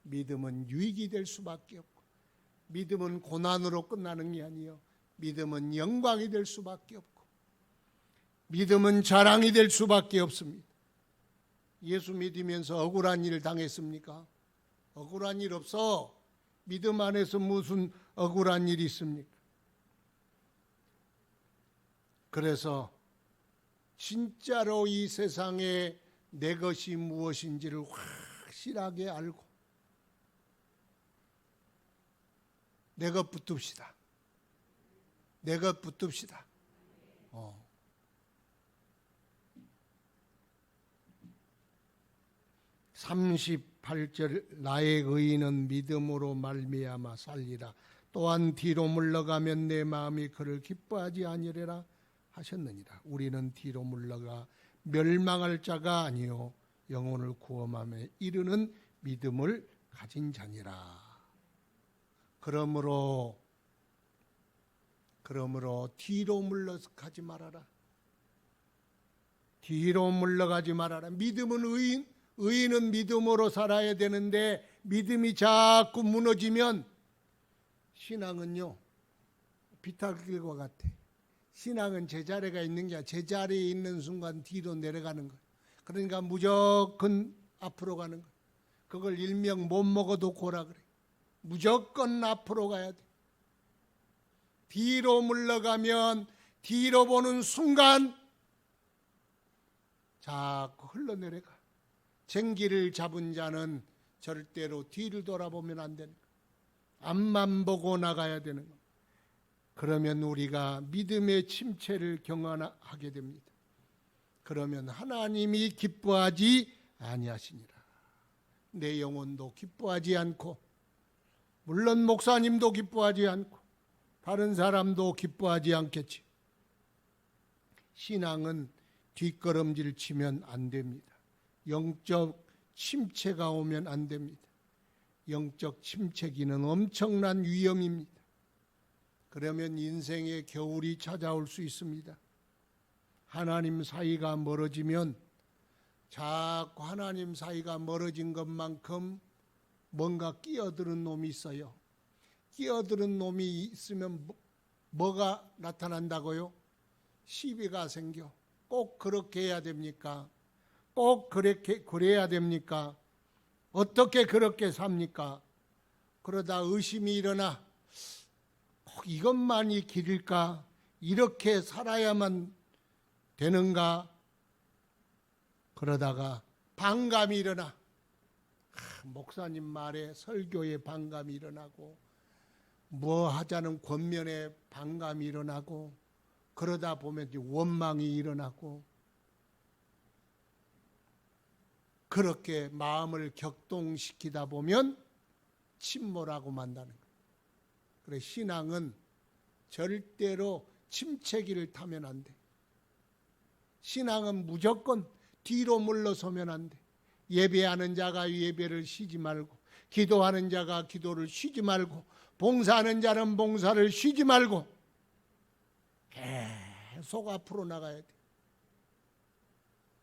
A: 믿음은 유익이 될 수밖에 없고, 믿음은 고난으로 끝나는 게 아니에요. 믿음은 영광이 될 수밖에 없고, 믿음은 자랑이 될 수밖에 없습니다. 예수 믿으면서 억울한 일 당했습니까? 억울한 일 없어. 믿음 안에서 무슨 억울한 일이 있습니까? 그래서 진짜로 이 세상에 내 것이 무엇인지를 확실하게 알고 내 것 붙듭시다. 내 것 붙듭시다. 38절 나의 의인은 믿음으로 말미암아 살리라. 또한 뒤로 물러가면 내 마음이 그를 기뻐하지 아니하리라 하셨느니라. 우리는 뒤로 물러가 멸망할 자가 아니요 영혼을 구원함에 이르는 믿음을 가진 자니라. 그러므로 뒤로 물러가지 말아라. 뒤로 물러가지 말아라. 믿음은 의인은 믿음으로 살아야 되는데 믿음이 자꾸 무너지면 신앙은요 비탈길과 같아. 신앙은 제자리가 있는 게 아니라 제자리에 있는 순간 뒤로 내려가는 거야. 그러니까 무조건 앞으로 가는 거야. 그걸 일명 못 먹어도 고라 그래. 무조건 앞으로 가야 돼. 뒤로 물러가면 뒤로 보는 순간 자꾸 흘러내려가. 쟁기를 잡은 자는 절대로 뒤를 돌아보면 안 되는 거야. 앞만 보고 나가야 되는 거야. 그러면 우리가 믿음의 침체를 경험하게 됩니다. 그러면 하나님이 기뻐하지 아니하시니라. 내 영혼도 기뻐하지 않고 물론 목사님도 기뻐하지 않고 다른 사람도 기뻐하지 않겠지. 신앙은 뒷걸음질 치면 안 됩니다. 영적 침체가 오면 안 됩니다. 영적 침체기는 엄청난 위험입니다. 그러면 인생의 겨울이 찾아올 수 있습니다. 하나님 사이가 멀어지면 자꾸 하나님 사이가 멀어진 것만큼 뭔가 끼어드는 놈이 있어요. 끼어드는 놈이 있으면 뭐가 나타난다고요? 시비가 생겨. 꼭 그렇게 해야 됩니까? 꼭 그래야 됩니까? 어떻게 그렇게 삽니까? 그러다 의심이 일어나 꼭 이것만이 길일까? 이렇게 살아야만 되는가? 그러다가 반감이 일어나. 목사님 말에 설교에 반감이 일어나고 뭐 하자는 권면에 반감이 일어나고 그러다 보면 원망이 일어나고 그렇게 마음을 격동시키다 보면 침몰하고 만다는 거예요. 그래 신앙은 절대로 침체기를 타면 안 돼. 신앙은 무조건 뒤로 물러서면 안 돼. 예배하는 자가 예배를 쉬지 말고 기도하는 자가 기도를 쉬지 말고 봉사하는 자는 봉사를 쉬지 말고 계속 앞으로 나가야 돼.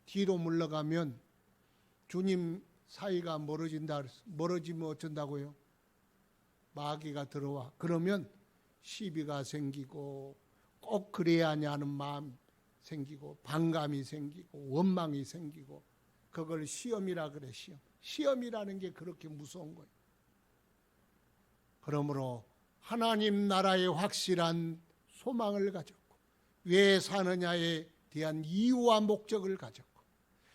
A: 뒤로 물러가면 주님 사이가 멀어진다. 멀어지면 어쩐다고요? 마귀가 들어와. 그러면 시비가 생기고 꼭 그래야 하냐는 마음 생기고 반감이 생기고 원망이 생기고 그걸 시험이라 그래. 시험이라는 게 그렇게 무서운 거예요. 그러므로 하나님 나라의 확실한 소망을 가졌고 왜 사느냐에 대한 이유와 목적을 가졌고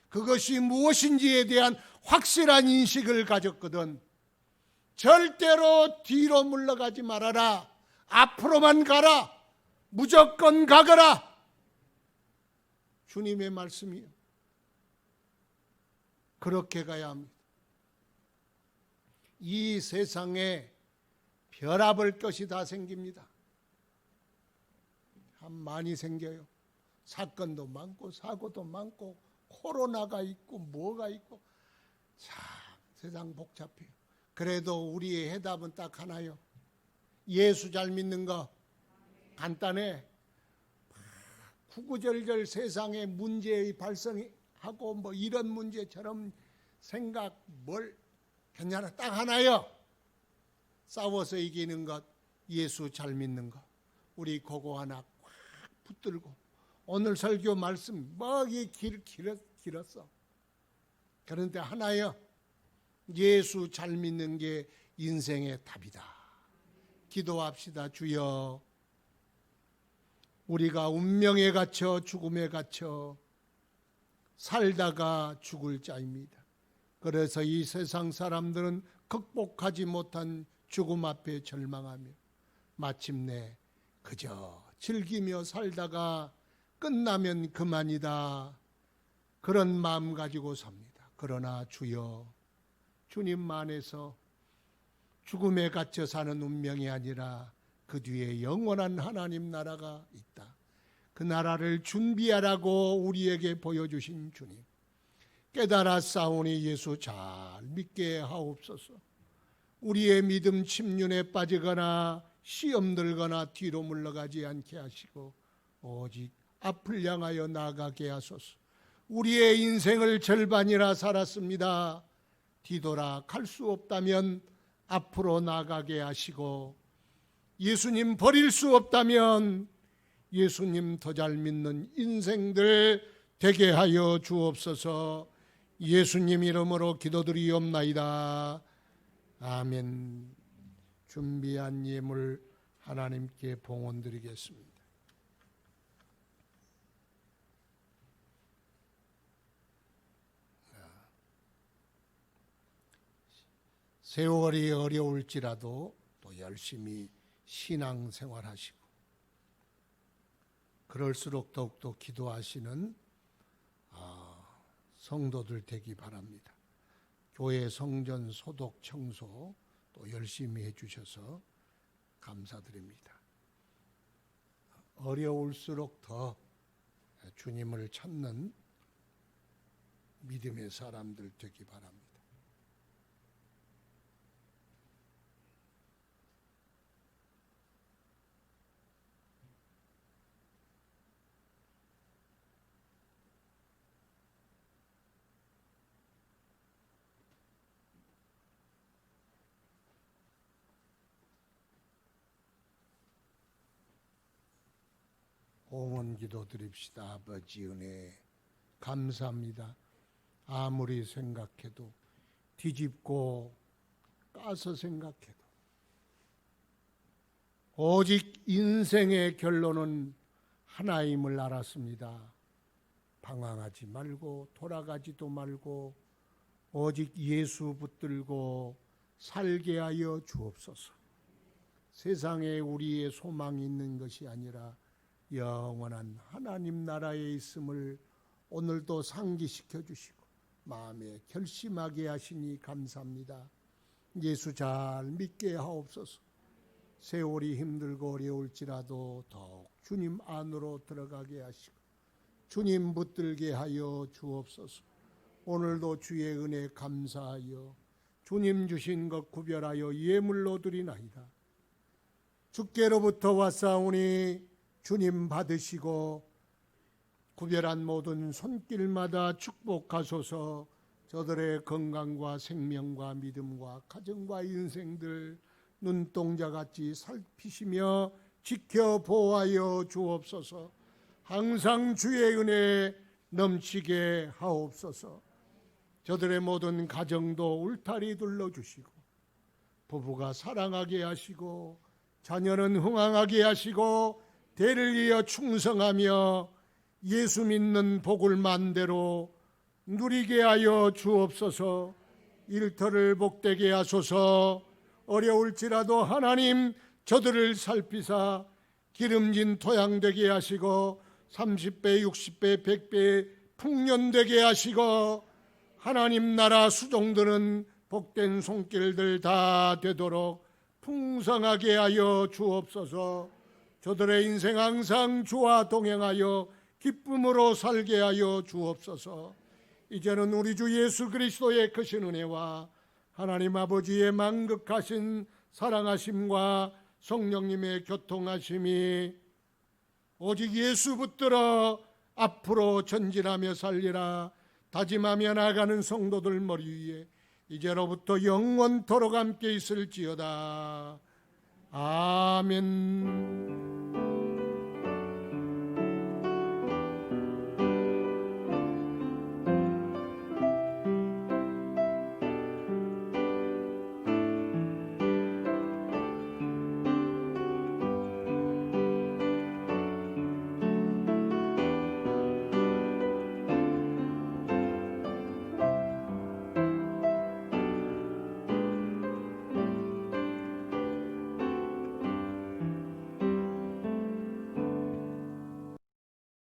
A: 그것이 무엇인지에 대한 확실한 인식을 가졌거든. 절대로 뒤로 물러가지 말아라. 앞으로만 가라. 무조건 가거라. 주님의 말씀이요. 그렇게 가야 합니다. 이 세상에 별아볼 것이 다 생깁니다. 참 많이 생겨요. 사건도 많고 사고도 많고 코로나가 있고 뭐가 있고 참 세상 복잡해요. 그래도 우리의 해답은 딱 하나요. 예수 잘 믿는 거 간단해. 구구절절 세상의 문제의 발생하고 뭐 이런 문제처럼 생각 뭘 괜찮아. 딱 하나요. 싸워서 이기는 것, 예수 잘 믿는 것. 우리 그거 하나 꽉 붙들고 오늘 설교 말씀 뭐이 길었어. 그런데 하나요. 예수 잘 믿는 게 인생의 답이다. 기도합시다. 주여, 우리가 운명에 갇혀 죽음에 갇혀 살다가 죽을 자입니다. 그래서 이 세상 사람들은 극복하지 못한 죽음 앞에 절망하며 마침내 그저 즐기며 살다가 끝나면 그만이다. 그런 마음 가지고 삽니다. 그러나 주여, 주님 안에서 죽음에 갇혀 사는 운명이 아니라 그 뒤에 영원한 하나님 나라가 있다. 그 나라를 준비하라고 우리에게 보여주신 주님. 깨달았사오니 예수 잘 믿게 하옵소서. 우리의 믿음 침륜에 빠지거나 시험 들거나 뒤로 물러가지 않게 하시고 오직 앞을 향하여 나아가게 하소서. 우리의 인생을 절반이나 살았습니다. 뒤돌아 갈 수 없다면 앞으로 나가게 하시고, 예수님 버릴 수 없다면 예수님 더 잘 믿는 인생들 되게 하여 주옵소서. 예수님 이름으로 기도드리옵나이다. 아멘. 준비한 예물 하나님께 봉헌드리겠습니다. 세월이 어려울지라도 또 열심히 신앙생활하시고, 그럴수록 더욱더 기도하시는 성도들 되기 바랍니다. 교회 성전 소독 청소 또 열심히 해주셔서 감사드립니다. 어려울수록 더 주님을 찾는 믿음의 사람들 되기 바랍니다. 봉헌 기도 드립시다. 아버지 은혜 감사합니다. 아무리 생각해도, 뒤집고 까서 생각해도 오직 인생의 결론은 하나임을 알았습니다. 방황하지 말고 돌아가지도 말고 오직 예수 붙들고 살게 하여 주옵소서. 세상에 우리의 소망이 있는 것이 아니라 영원한 하나님 나라에 있음을 오늘도 상기시켜 주시고 마음에 결심하게 하시니 감사합니다. 예수 잘 믿게 하옵소서. 세월이 힘들고 어려울지라도 더욱 주님 안으로 들어가게 하시고 주님 붙들게 하여 주옵소서. 오늘도 주의 은혜 감사하여 주님 주신 것 구별하여 예물로 드리나이다. 주께로부터 왔사오니 주님 받으시고 구별한 모든 손길마다 축복하소서. 저들의 건강과 생명과 믿음과 가정과 인생들 눈동자같이 살피시며 지켜 보호하여 주옵소서. 항상 주의 은혜 넘치게 하옵소서. 저들의 모든 가정도 울타리 둘러주시고 부부가 사랑하게 하시고 자녀는 흥왕하게 하시고 대를 이어 충성하며 예수 믿는 복을 만대로 누리게 하여 주옵소서. 일터를 복되게 하소서. 어려울지라도 하나님 저들을 살피사 기름진 토양 되게 하시고 30배, 60배, 100배 풍년되게 하시고 하나님 나라 수종들은 복된 손길들 다 되도록 풍성하게 하여 주옵소서. 저들의 인생 항상 주와 동행하여 기쁨으로 살게 하여 주옵소서. 이제는 우리 주 예수 그리스도의 크신 은혜와 하나님 아버지의 만극하신 사랑하심과 성령님의 교통하심이 오직 예수 붙들어 앞으로 전진하며 살리라 다짐하며 나가는 성도들 머리 위에 이제로부터 영원토록 함께 있을지어다. 아멘.